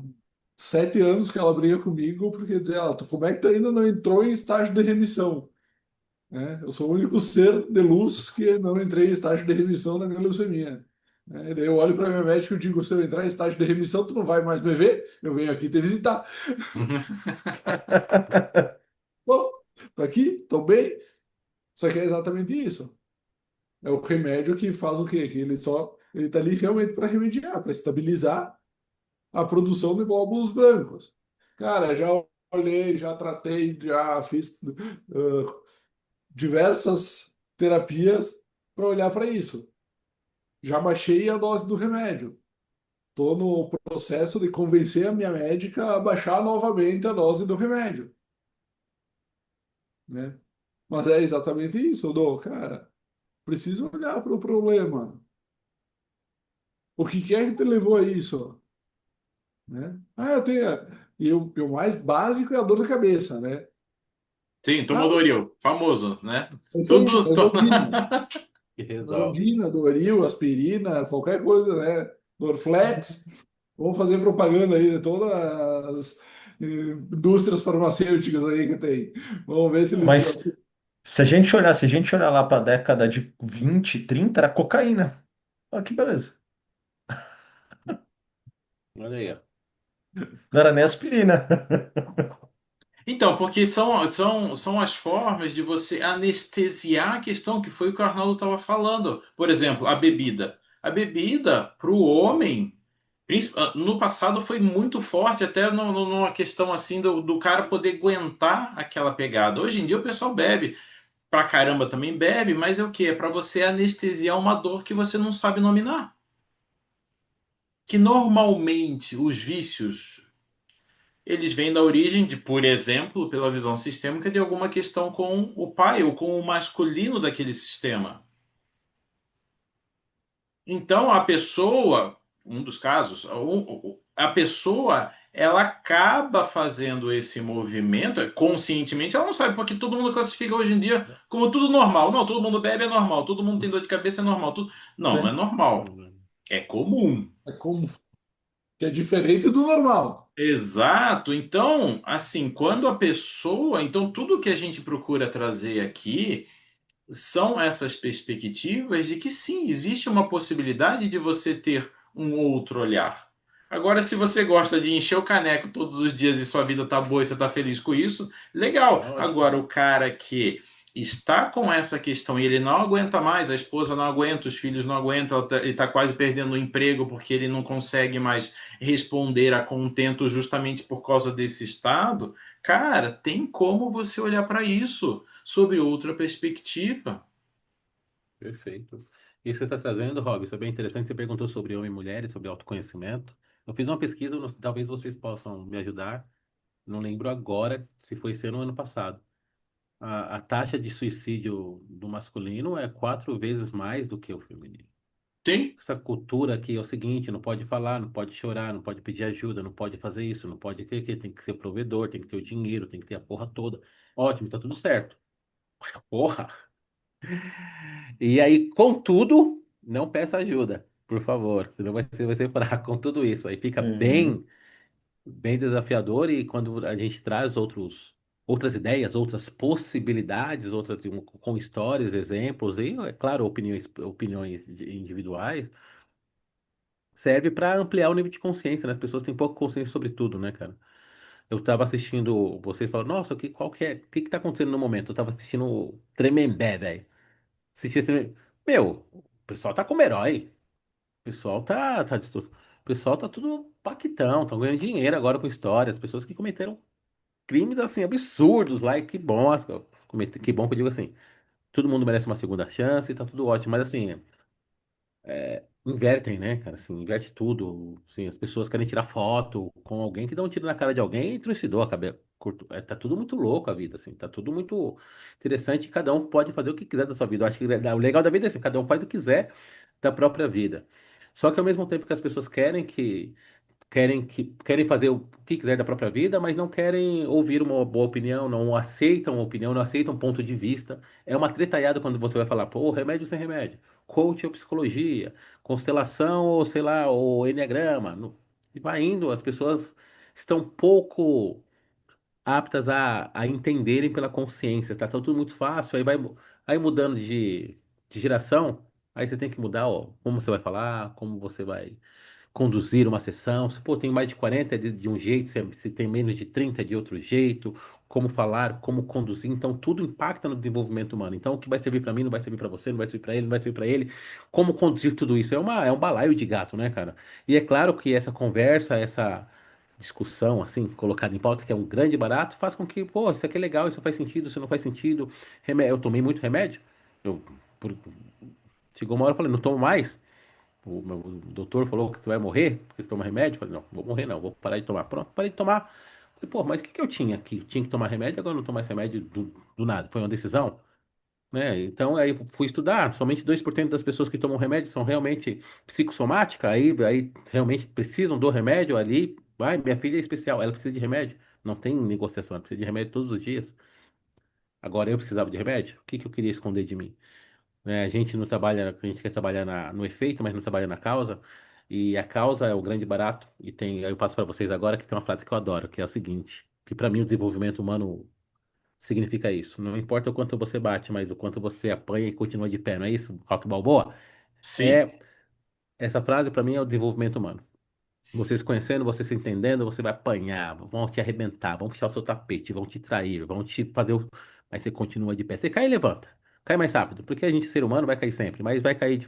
7 anos que ela briga comigo porque diz ela, como é que tu ainda não entrou em estágio de remissão? Né? Eu sou o único ser de luz que não entrei em estágio de remissão da minha leucemia. Né? E daí eu olho para minha médica e digo, se eu entrar em estágio de remissão, tu não vai mais me ver? Eu venho aqui te visitar. Bom, tô aqui, tô bem. Só que é exatamente isso. É o remédio que faz o quê? Que ele tá ali realmente para remediar, para estabilizar a produção de glóbulos brancos. Cara, já olhei, já tratei, já fiz diversas terapias para olhar para isso. Já baixei a dose do remédio. Estou no processo de convencer a minha médica a baixar novamente a dose do remédio, né? Mas é exatamente isso, eu dou, cara. Preciso olhar para o problema. O que que é que te levou a isso? Né? Ah, eu tenho. E o mais básico é a dor de cabeça, né? Sim, Ah, Tomodoril, famoso, né? é isso aí, Tudo. resolvina. que resolve. Resolvina, Doril, aspirina, qualquer coisa, né? Dorflex. Vamos fazer propaganda aí de todas as indústrias farmacêuticas aí que tem. Vamos ver se eles. Mas se a gente olhar lá para a década de 20, 30, era cocaína. Olha que beleza. Olha aí, ó. Não era nem aspirina. Então, porque são as formas de você anestesiar a questão, que foi o que o Arnaldo estava falando. Por exemplo, a bebida. A bebida, para o homem, no passado foi muito forte, até numa questão assim do cara poder aguentar aquela pegada. Hoje em dia o pessoal bebe pra caramba também bebe, mas é o quê? É para você anestesiar uma dor que você não sabe nominar. Que normalmente os vícios eles vêm da origem de, por exemplo, pela visão sistêmica, de alguma questão com o pai ou com o masculino daquele sistema. Então, a pessoa, um dos casos, a pessoa, ela acaba fazendo esse movimento conscientemente, ela não sabe, porque todo mundo classifica hoje em dia como tudo normal. Não, todo mundo bebe é normal, todo mundo tem dor de cabeça é normal. Tudo... Não, não é Sim. normal. É comum. É como que é diferente do normal. Exato. Então, assim, quando a pessoa. Então, tudo que a gente procura trazer aqui são essas perspectivas de que sim, existe uma possibilidade de você ter um outro olhar. Agora, se você gosta de encher o caneco todos os dias e sua vida tá boa e você tá feliz com isso, legal. Tá ótimo. Agora, o cara que está com essa questão e ele não aguenta mais, a esposa não aguenta, os filhos não aguentam, ele tá quase perdendo o emprego porque ele não consegue mais responder a contento justamente por causa desse estado, cara, tem como você olhar para isso sob outra perspectiva. Perfeito. Isso que você está trazendo, Rob, isso é bem interessante. Você perguntou sobre homem e mulher, e sobre autoconhecimento. Eu fiz uma pesquisa, talvez vocês possam me ajudar. Não lembro agora se foi esse ano ou ano passado. A taxa de suicídio do masculino é 4 vezes mais do que o feminino. Sim, Essa cultura aqui é o seguinte: não pode falar, não pode chorar, não pode pedir ajuda, não pode fazer isso, não pode que tem que ser provedor, tem que ter o dinheiro, tem que ter a porra toda. Ótimo, tá tudo certo. Porra! E aí, contudo, não peça ajuda, por favor, senão vai ser fraco com tudo isso. Aí fica Uhum. bem. bem desafiador e quando a gente traz outras ideias, outras possibilidades, com histórias, exemplos e, é claro, opiniões individuais, serve para ampliar o nível de consciência, né? As pessoas têm pouca consciência sobre tudo, né, cara? Eu tava assistindo, vocês falaram, nossa, o que tá acontecendo no momento? Eu tava assistindo o Tremembé, velho. Assisti Meu, o pessoal tá como herói. O pessoal o pessoal tá tudo paquitão, estão ganhando dinheiro agora com histórias. Pessoas que cometeram crimes assim absurdos lá e que bom, que bom que eu digo assim. Todo mundo merece uma segunda chance, tá tudo ótimo, mas assim, invertem, né, cara? Assim, inverte tudo. Assim, as pessoas querem tirar foto com alguém que dá um tiro na cara de alguém e trucidou a cabeça. Tá tudo muito louco a vida, assim, tá tudo muito interessante. Cada um pode fazer o que quiser da sua vida. Eu acho que o legal da vida é assim, cada um faz o que quiser da própria vida. Só que ao mesmo tempo que as pessoas querem fazer o que quiser da própria vida, mas não querem ouvir uma boa opinião, não aceitam opinião, não aceitam ponto de vista. É uma tretaiada quando você vai falar, pô, remédio sem remédio, coach ou psicologia, constelação ou sei lá, ou enneagrama. E vai indo, as pessoas estão pouco aptas a entenderem pela consciência, tá tudo muito fácil, aí mudando de geração, aí você tem que mudar, ó, como você vai falar, como você vai conduzir uma sessão. Se, pô, tem mais de 40 é de um jeito, se tem menos de 30 é de outro jeito, como falar, como conduzir. Então, tudo impacta no desenvolvimento humano. Então, o que vai servir para mim não vai servir para você, não vai servir para ele, não vai servir para ele. Como conduzir tudo isso? É um balaio de gato, né, cara? E é claro que essa conversa, essa discussão, assim, colocada em pauta, que é um grande barato, faz com que, pô, isso aqui é legal, isso faz sentido, isso não faz sentido. Eu tomei muito remédio. Eu, por- Chegou uma hora eu falei, não tomo mais. O meu doutor falou que você vai morrer porque você toma remédio. Eu falei, não, vou morrer não, vou parar de tomar. Pronto, parei de tomar. Falei, pô, mas o que que eu tinha aqui? Tinha que tomar remédio, agora eu não tomo mais remédio do nada. Foi uma decisão, né? Então, aí eu fui estudar. Somente 2% das pessoas que tomam remédio são realmente psicossomáticas, aí realmente precisam do remédio ali. Vai, minha filha é especial, ela precisa de remédio. Não tem negociação, ela precisa de remédio todos os dias. Agora eu precisava de remédio? O que que eu queria esconder de mim? Né? A gente não trabalha, a gente quer trabalhar no efeito, mas não trabalha na causa. E a causa é o grande barato. E tem, eu passo para vocês agora que tem uma frase que eu adoro, que é o seguinte, que para mim o desenvolvimento humano significa isso. Não importa o quanto você bate, mas o quanto você apanha e continua de pé, não é isso? Rock Balboa? Sim. É, essa frase para mim é o desenvolvimento humano. Você se conhecendo, você se entendendo, você vai apanhar, vão te arrebentar, vão puxar o seu tapete, vão te trair, vão te fazer o... Mas você continua de pé. Você cai e levanta. Cai mais rápido, porque a gente, ser humano, vai cair sempre, mas vai cair de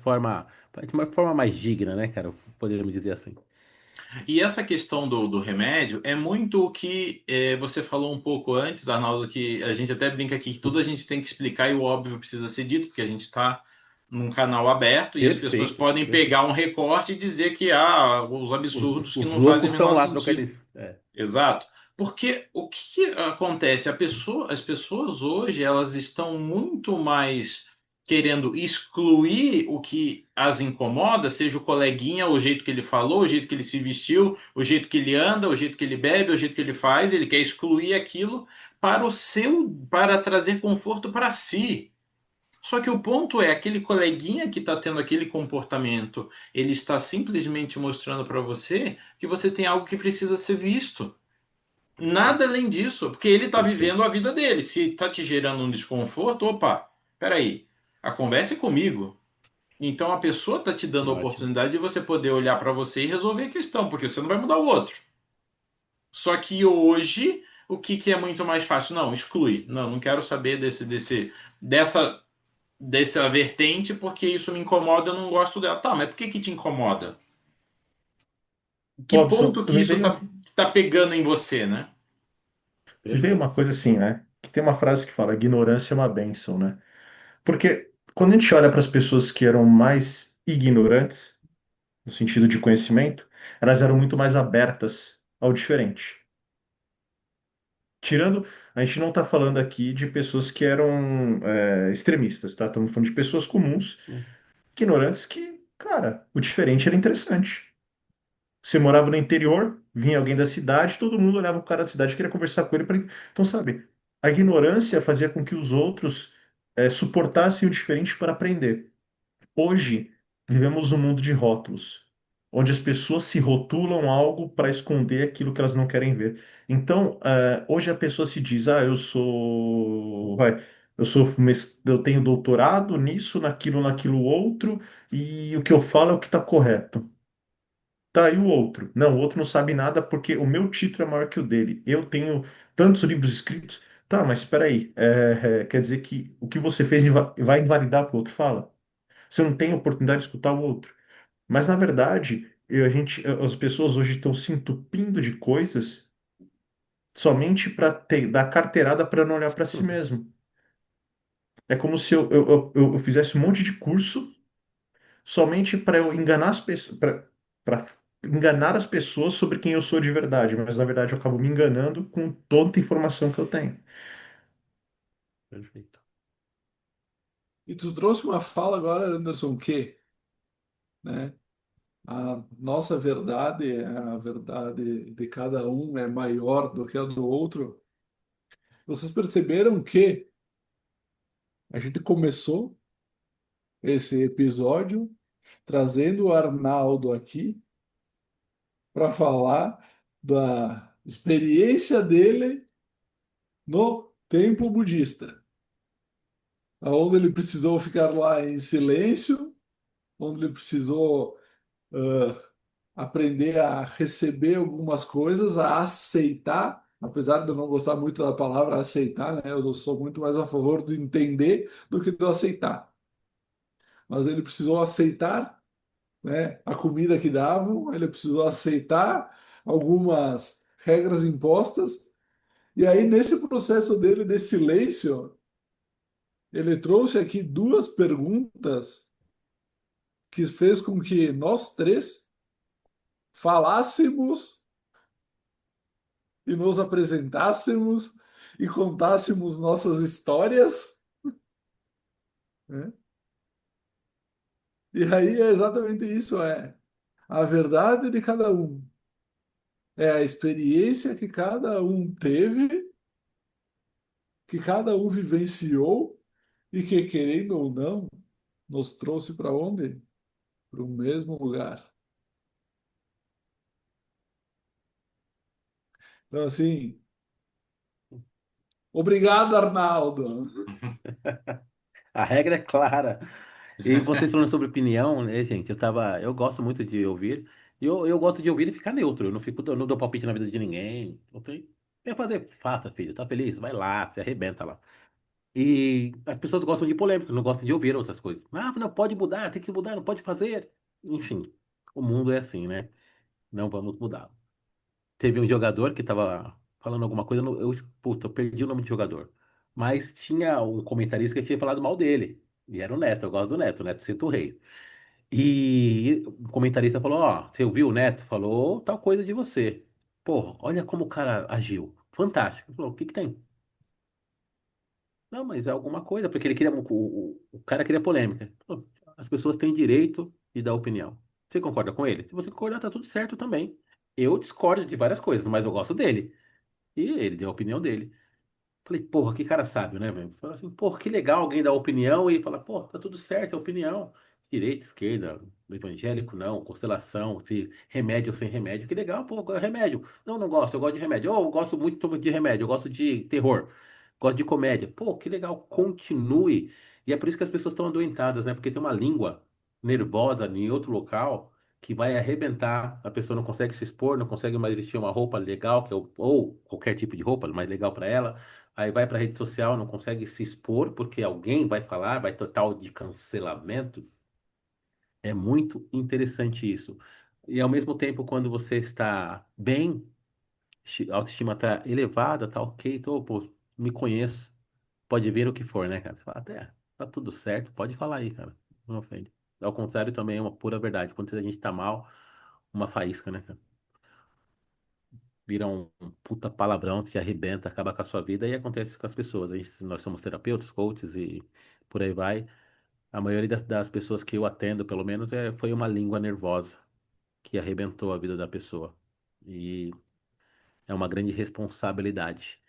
uma forma mais digna, né, cara? Poderíamos dizer assim. E essa questão do remédio é muito o que você falou um pouco antes, Arnaldo, que a gente até brinca aqui que tudo a gente tem que explicar e o óbvio precisa ser dito, porque a gente está num canal aberto e as pessoas Perfeito, podem perfeito. pegar um recorte e dizer que há os Os, absurdos que os não fazem loucos o estão menor lá trocando. sentido. É, Exato. Porque o que acontece? As pessoas hoje elas estão muito mais querendo excluir o que as incomoda, seja o coleguinha, o jeito que ele falou, o jeito que ele se vestiu, o jeito que ele anda, o jeito que ele bebe, o jeito que ele faz, ele quer excluir aquilo para trazer conforto para si. Só que o ponto é, aquele coleguinha que está tendo aquele comportamento, ele está simplesmente mostrando para você que você tem algo que precisa ser visto. Nada perfeito, além disso, porque ele está vivendo perfeito. a vida dele. Se está te gerando um desconforto, opa, peraí, a conversa é comigo. Então a pessoa está te dando a Ótimo. oportunidade de você poder olhar para você e resolver a questão, porque você não vai mudar o outro. Só que hoje, o que, que é muito mais fácil? Não, exclui. Não, não quero saber dessa vertente, porque isso me incomoda, eu não gosto dela. Tá, mas por que, que te incomoda? Que Robson, ponto que me isso veio, tá pegando em você, né? me veio Perfeito. uma coisa assim, né? Que tem uma frase que fala, ignorância é uma bênção, né? Porque quando a gente olha para as pessoas que eram mais ignorantes, no sentido de conhecimento, elas eram muito mais abertas ao diferente. Tirando, a gente não está falando aqui de pessoas que eram extremistas, tá? Estamos falando de pessoas comuns, ignorantes, que, cara, o diferente era interessante. Você morava no interior, vinha alguém da cidade, todo mundo olhava o cara da cidade e queria conversar com ele. Então, sabe, a ignorância fazia com que os outros suportassem o diferente para aprender. Hoje, vivemos um mundo de rótulos. onde as pessoas se rotulam algo para esconder aquilo que elas não querem ver. Então, hoje a pessoa se diz, eu tenho doutorado nisso, naquilo outro, e o que eu falo é o que está correto. Tá, e o outro? Não, o outro não sabe nada porque o meu título é maior que o dele. Eu tenho tantos livros escritos. Tá, mas espera aí. Quer dizer que o que você fez vai invalidar o que o outro fala? Você não tem a oportunidade de escutar o outro. Mas, na verdade, as pessoas hoje estão se entupindo de coisas somente para dar carteirada para não olhar para si mesmo. É como se eu fizesse um monte de curso somente para eu enganar as pessoas, para enganar as pessoas sobre quem eu sou de verdade, mas na verdade eu acabo me enganando com toda a informação que eu tenho. Perfeito. E tu trouxe uma fala agora, Anderson, que, né? A nossa verdade, a verdade de cada um é maior do que a do outro. Vocês perceberam que a gente começou esse episódio trazendo o Arnaldo aqui para falar da experiência dele no templo budista, onde ele precisou ficar lá em silêncio, onde ele precisou aprender a receber algumas coisas, a aceitar, apesar de eu não gostar muito da palavra aceitar, né? Eu sou muito mais a favor de entender do que de aceitar. Mas ele precisou aceitar, né, a comida que davam, ele precisou aceitar algumas regras impostas, e aí nesse processo dele de silêncio, ele trouxe aqui duas perguntas que fez com que nós três falássemos e nos apresentássemos e contássemos nossas histórias, né? E aí é exatamente isso, é a verdade de cada um, é a experiência que cada um teve, que cada um vivenciou e que, querendo ou não, nos trouxe para onde? Para o mesmo lugar. Então, assim, obrigado, Arnaldo. A regra é clara. E vocês falando sobre opinião, né, gente? Eu gosto muito de ouvir. E eu gosto de ouvir e ficar neutro. Eu não fico, eu não dou palpite na vida de ninguém. Não tem. Quer fazer? Faça, filho. Tá feliz? Vai lá, se arrebenta lá. E as pessoas gostam de polêmica, não gostam de ouvir outras coisas. Ah, não pode mudar, tem que mudar, não pode fazer. Enfim, o mundo é assim, né? Não vamos mudar. Teve um jogador que estava falando alguma coisa, puta, eu perdi o nome de jogador. Mas tinha um comentarista que tinha falado mal dele. E era o Neto, eu gosto do Neto, o Neto Cito Rei. E o comentarista falou: Ó, você ouviu o Neto? Falou tal coisa de você. Pô, olha como o cara agiu. Fantástico. Ele falou: o que que tem? Não, mas é alguma coisa, porque ele queria. O cara queria polêmica. Pô, as pessoas têm direito de dar opinião. Você concorda com ele? Se você concordar, tá tudo certo também. Eu discordo de várias coisas, mas eu gosto dele. E ele deu a opinião dele. Falei, porra, que cara sábio, né, velho? Falei assim, porra, que legal alguém dar opinião e falar, pô, tá tudo certo, é opinião. Direita, esquerda, evangélico, não, constelação, se remédio ou sem remédio, que legal, pô, remédio. Não, não gosto, eu gosto de remédio. Oh, eu gosto muito de remédio, eu gosto de terror, gosto de comédia. Pô, que legal, continue. E é por isso que as pessoas estão adoentadas, né? Porque tem uma língua nervosa em outro local que vai arrebentar, a pessoa não consegue se expor, não consegue mais vestir uma roupa legal, que é ou qualquer tipo de roupa mais legal para ela. Aí vai para a rede social, não consegue se expor porque alguém vai falar, vai total de cancelamento. É muito interessante isso. E ao mesmo tempo, quando você está bem, a autoestima está elevada, tá ok, tô, pô, me conheço, pode vir o que for, né, cara? Você fala, até, tá tudo certo, pode falar aí, cara. Não ofende. Ao contrário, também é uma pura verdade. Quando a gente tá mal, uma faísca, né, cara? Vira um puta palavrão, te arrebenta, acaba com a sua vida e acontece com as pessoas. Nós somos terapeutas, coaches e por aí vai. A maioria das pessoas que eu atendo, pelo menos, foi uma língua nervosa que arrebentou a vida da pessoa. E é uma grande responsabilidade,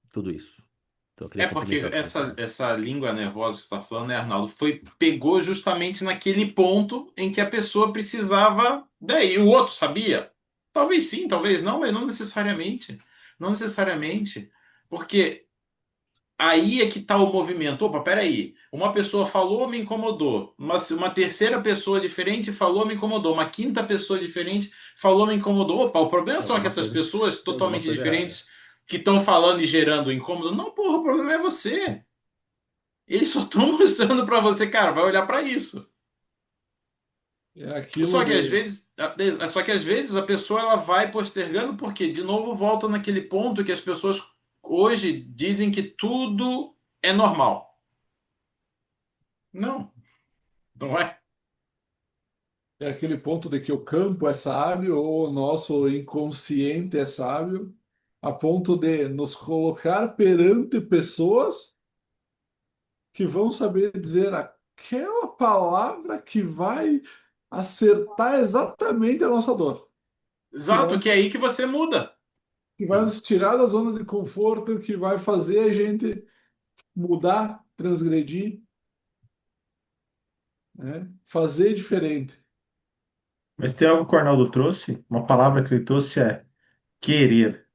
tudo isso. Só queria É porque complementar o essa, comentário. essa língua nervosa que você está falando, né, Arnaldo, pegou justamente naquele ponto em que a pessoa precisava. Daí, o outro sabia? Talvez sim, talvez não, mas não necessariamente. Não necessariamente. Porque aí é que está o movimento. Opa, peraí. Uma pessoa falou, me incomodou. Uma terceira pessoa diferente falou, me incomodou. Uma quinta pessoa diferente falou, me incomodou. Opa, o problema Tem são que alguma essas coisa, pessoas tem alguma totalmente coisa errada. diferentes que estão falando e gerando incômodo. Não, porra, o problema é você. Eles só estão mostrando para você, cara, vai olhar para isso. É aquilo Só que às de. vezes, só que às vezes a pessoa ela vai postergando porque de novo volta naquele ponto que as pessoas hoje dizem que tudo é normal. Não, não é. É aquele ponto de que o campo é sábio ou o nosso inconsciente é sábio, a ponto de nos colocar perante pessoas que vão saber dizer aquela palavra que vai acertar exatamente a nossa dor, que Exato, vai, que é aí que você muda. que vai nos tirar da zona de conforto, que vai fazer a gente mudar, transgredir, né? Fazer diferente. Mas tem algo que o Arnaldo trouxe, uma palavra que ele trouxe é querer.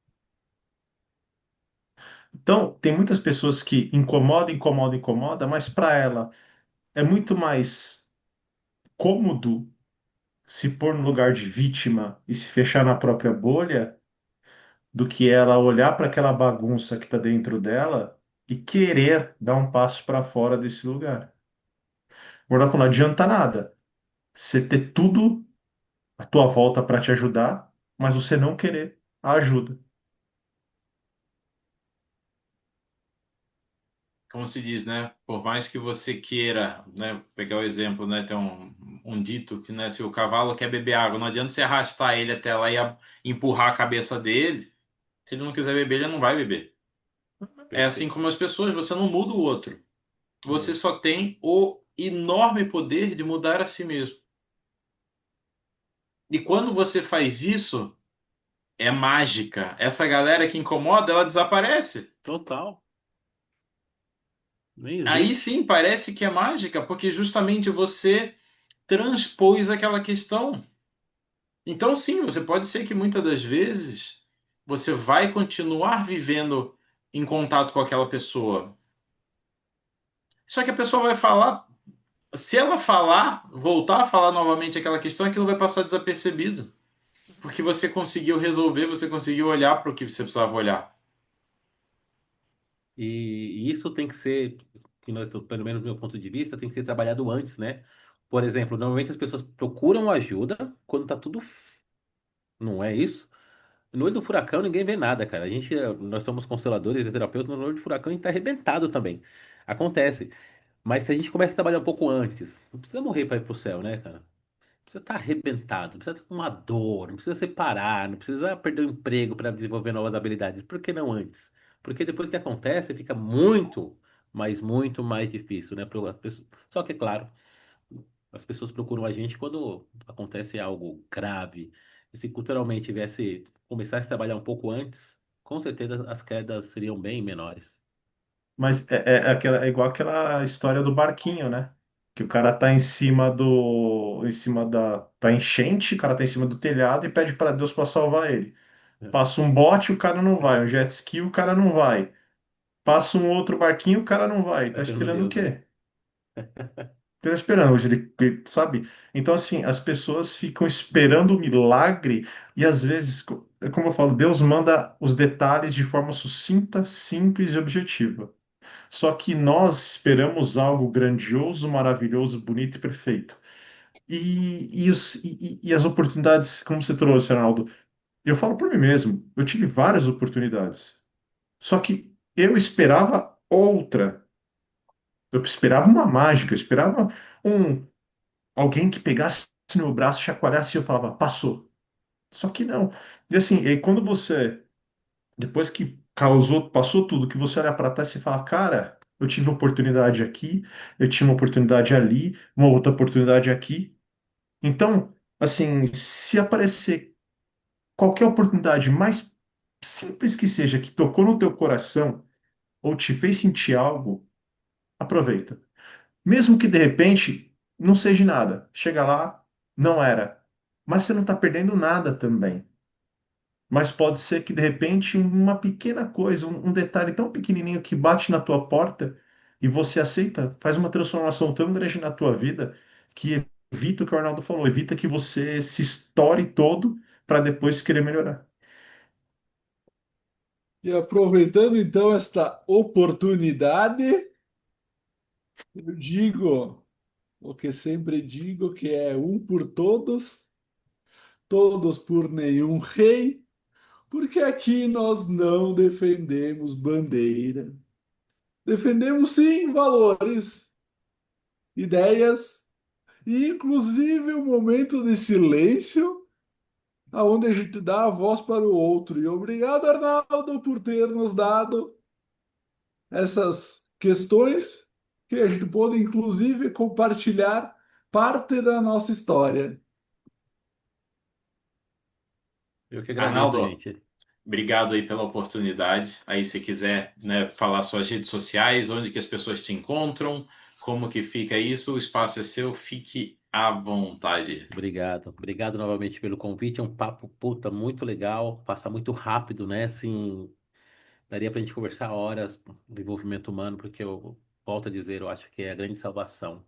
Então, tem muitas pessoas que incomoda, incomoda, incomoda, mas para ela é muito mais cômodo se pôr no lugar de vítima e se fechar na própria bolha do que ela olhar para aquela bagunça que está dentro dela e querer dar um passo para fora desse lugar. Agora, não adianta nada você ter tudo à tua volta para te ajudar, mas você não querer a ajuda. Como se diz, né? Por mais que você queira, né? Vou pegar o exemplo, né? Tem um dito que, né? Se o cavalo quer beber água, não adianta você arrastar ele até lá e empurrar a cabeça dele. Se ele não quiser beber, ele não vai beber. É assim Perfeito. como as pessoas, você não muda o outro. Você É. só tem o enorme poder de mudar a si mesmo. E quando você faz isso, é mágica. Essa galera que incomoda, ela desaparece. Total. Nem Aí existe. sim parece que é mágica, porque justamente você transpôs aquela questão. Então, sim, você pode ser que muitas das vezes você vai continuar vivendo em contato com aquela pessoa. Só que a pessoa vai falar, se ela falar, voltar a falar novamente aquela questão, aquilo vai passar desapercebido. Porque você conseguiu resolver, você conseguiu olhar para o que você precisava olhar. E isso tem que ser, que nós, pelo menos do meu ponto de vista, tem que ser trabalhado antes, né? Por exemplo, normalmente as pessoas procuram ajuda quando tá tudo. Não é isso? No olho do furacão ninguém vê nada, cara. Nós somos consteladores e terapeutas, no olho do furacão a gente tá arrebentado também. Acontece. Mas se a gente começa a trabalhar um pouco antes, não precisa morrer para ir pro céu, né, cara? Não precisa estar arrebentado, não precisa estar com uma dor, não precisa separar, não precisa perder o emprego para desenvolver novas habilidades. Por que não antes? Porque depois que acontece, fica muito, mas muito mais difícil, né? As pessoas... Só que, é claro, as pessoas procuram a gente quando acontece algo grave. E se culturalmente tivesse começasse a trabalhar um pouco antes, com certeza as quedas seriam bem menores. Mas é igual aquela história do barquinho, né? Que o cara tá em cima da enchente, o cara tá em cima do telhado e pede para Deus para salvar ele. É, Passa um bote, o cara não vai. Um jet ski, o cara não vai. Passa um outro barquinho, o cara não vai. tá Tá esperando esperando o Deus, né? quê? Tá esperando, hoje sabe? Então, assim, as pessoas ficam esperando o milagre e às vezes, é como eu falo, Deus manda os detalhes de forma sucinta, simples e objetiva. Só que nós esperamos algo grandioso, maravilhoso, bonito e perfeito. E as oportunidades, como você trouxe, Arnaldo, eu falo por mim mesmo, eu tive várias oportunidades. Só que eu esperava outra. Eu esperava uma mágica, eu esperava um alguém que pegasse no meu braço, chacoalhasse e eu falava, passou. Só que não. E assim, e quando você, depois que causou, passou tudo, que você olha para trás e fala, cara, eu tive uma oportunidade aqui, eu tinha uma oportunidade ali, uma outra oportunidade aqui. Então, assim, se aparecer qualquer oportunidade mais simples que seja, que tocou no teu coração, ou te fez sentir algo, aproveita. Mesmo que de repente não seja nada. Chega lá, não era. Mas você não está perdendo nada também. Mas pode ser que de repente uma pequena coisa, um detalhe tão pequenininho que bate na tua porta e você aceita, faz uma transformação tão grande na tua vida que evita o que o Arnaldo falou, evita que você se estoure todo para depois querer melhorar. E aproveitando então esta oportunidade, eu digo o que sempre digo, que é um por todos, todos por nenhum rei, porque aqui nós não defendemos bandeira. Defendemos sim valores, ideias e inclusive o momento de silêncio, aonde a gente dá a voz para o outro. E obrigado, Arnaldo, por ter nos dado essas questões que a gente pôde inclusive compartilhar parte da nossa história. Eu que agradeço, Arnaldo, gente. obrigado aí pela oportunidade. Aí, se quiser, né, falar suas redes sociais, onde que as pessoas te encontram, como que fica isso, o espaço é seu, fique à vontade. Obrigado. Obrigado novamente pelo convite. É um papo, puta, muito legal. Passa muito rápido, né? Assim, daria pra gente conversar horas de desenvolvimento humano, porque eu volto a dizer, eu acho que é a grande salvação,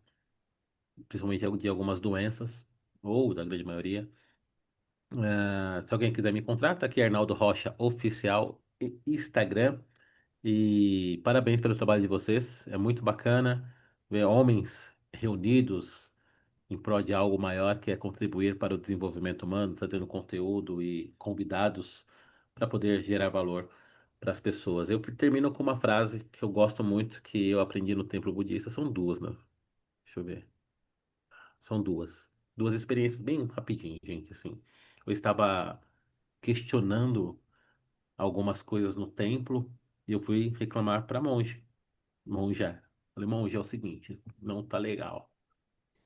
principalmente de algumas doenças, ou da grande maioria. Se alguém quiser me encontrar, tá aqui Arnaldo Rocha Oficial, Instagram. E parabéns pelo trabalho de vocês. É muito bacana ver homens reunidos em prol de algo maior que é contribuir para o desenvolvimento humano, trazendo conteúdo e convidados para poder gerar valor para as pessoas. Eu termino com uma frase que eu gosto muito, que eu aprendi no templo budista. São duas, né? Deixa eu ver. São duas. Duas experiências bem rapidinho, gente, assim. Eu estava questionando algumas coisas no templo e eu fui reclamar para monge. Monja. Falei, monge, é o seguinte, não tá legal.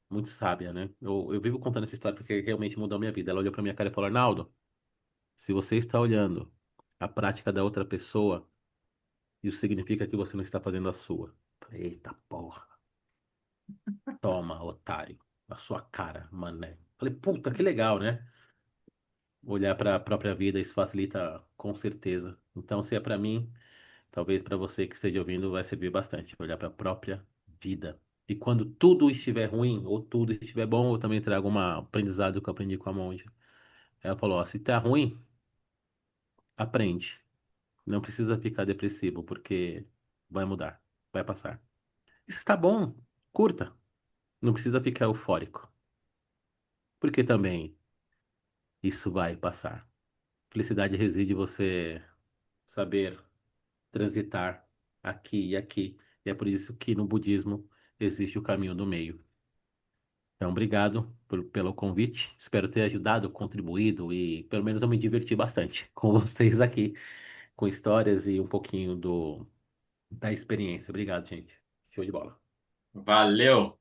Muito sábia, né? Eu vivo contando essa história porque realmente mudou a minha vida. Ela olhou pra minha cara e falou, Arnaldo, se você está olhando a prática da outra pessoa, isso significa que você não está fazendo a sua. Falei, eita porra. Toma, otário. A sua cara, mané. Falei, puta, que legal, né? Olhar para a própria vida, isso facilita com certeza. Então, se é para mim, talvez para você que esteja ouvindo, vai servir bastante. Olhar para a própria vida. E quando tudo estiver ruim ou tudo estiver bom, eu também trago um aprendizado que eu aprendi com a monja. Ela falou: ó, se tá ruim, aprende. Não precisa ficar depressivo, porque vai mudar, vai passar. E se está bom, curta. Não precisa ficar eufórico, porque também isso vai passar. Felicidade reside em você saber transitar aqui e aqui. E é por isso que no budismo existe o caminho do meio. Então, obrigado pelo convite. Espero ter ajudado, contribuído e pelo menos eu me diverti bastante com vocês aqui, com histórias e um pouquinho da experiência. Obrigado, gente. Show de bola. Valeu!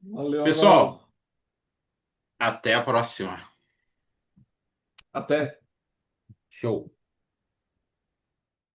Valeu, Arnaldo. Pessoal, até a próxima. Até. Show.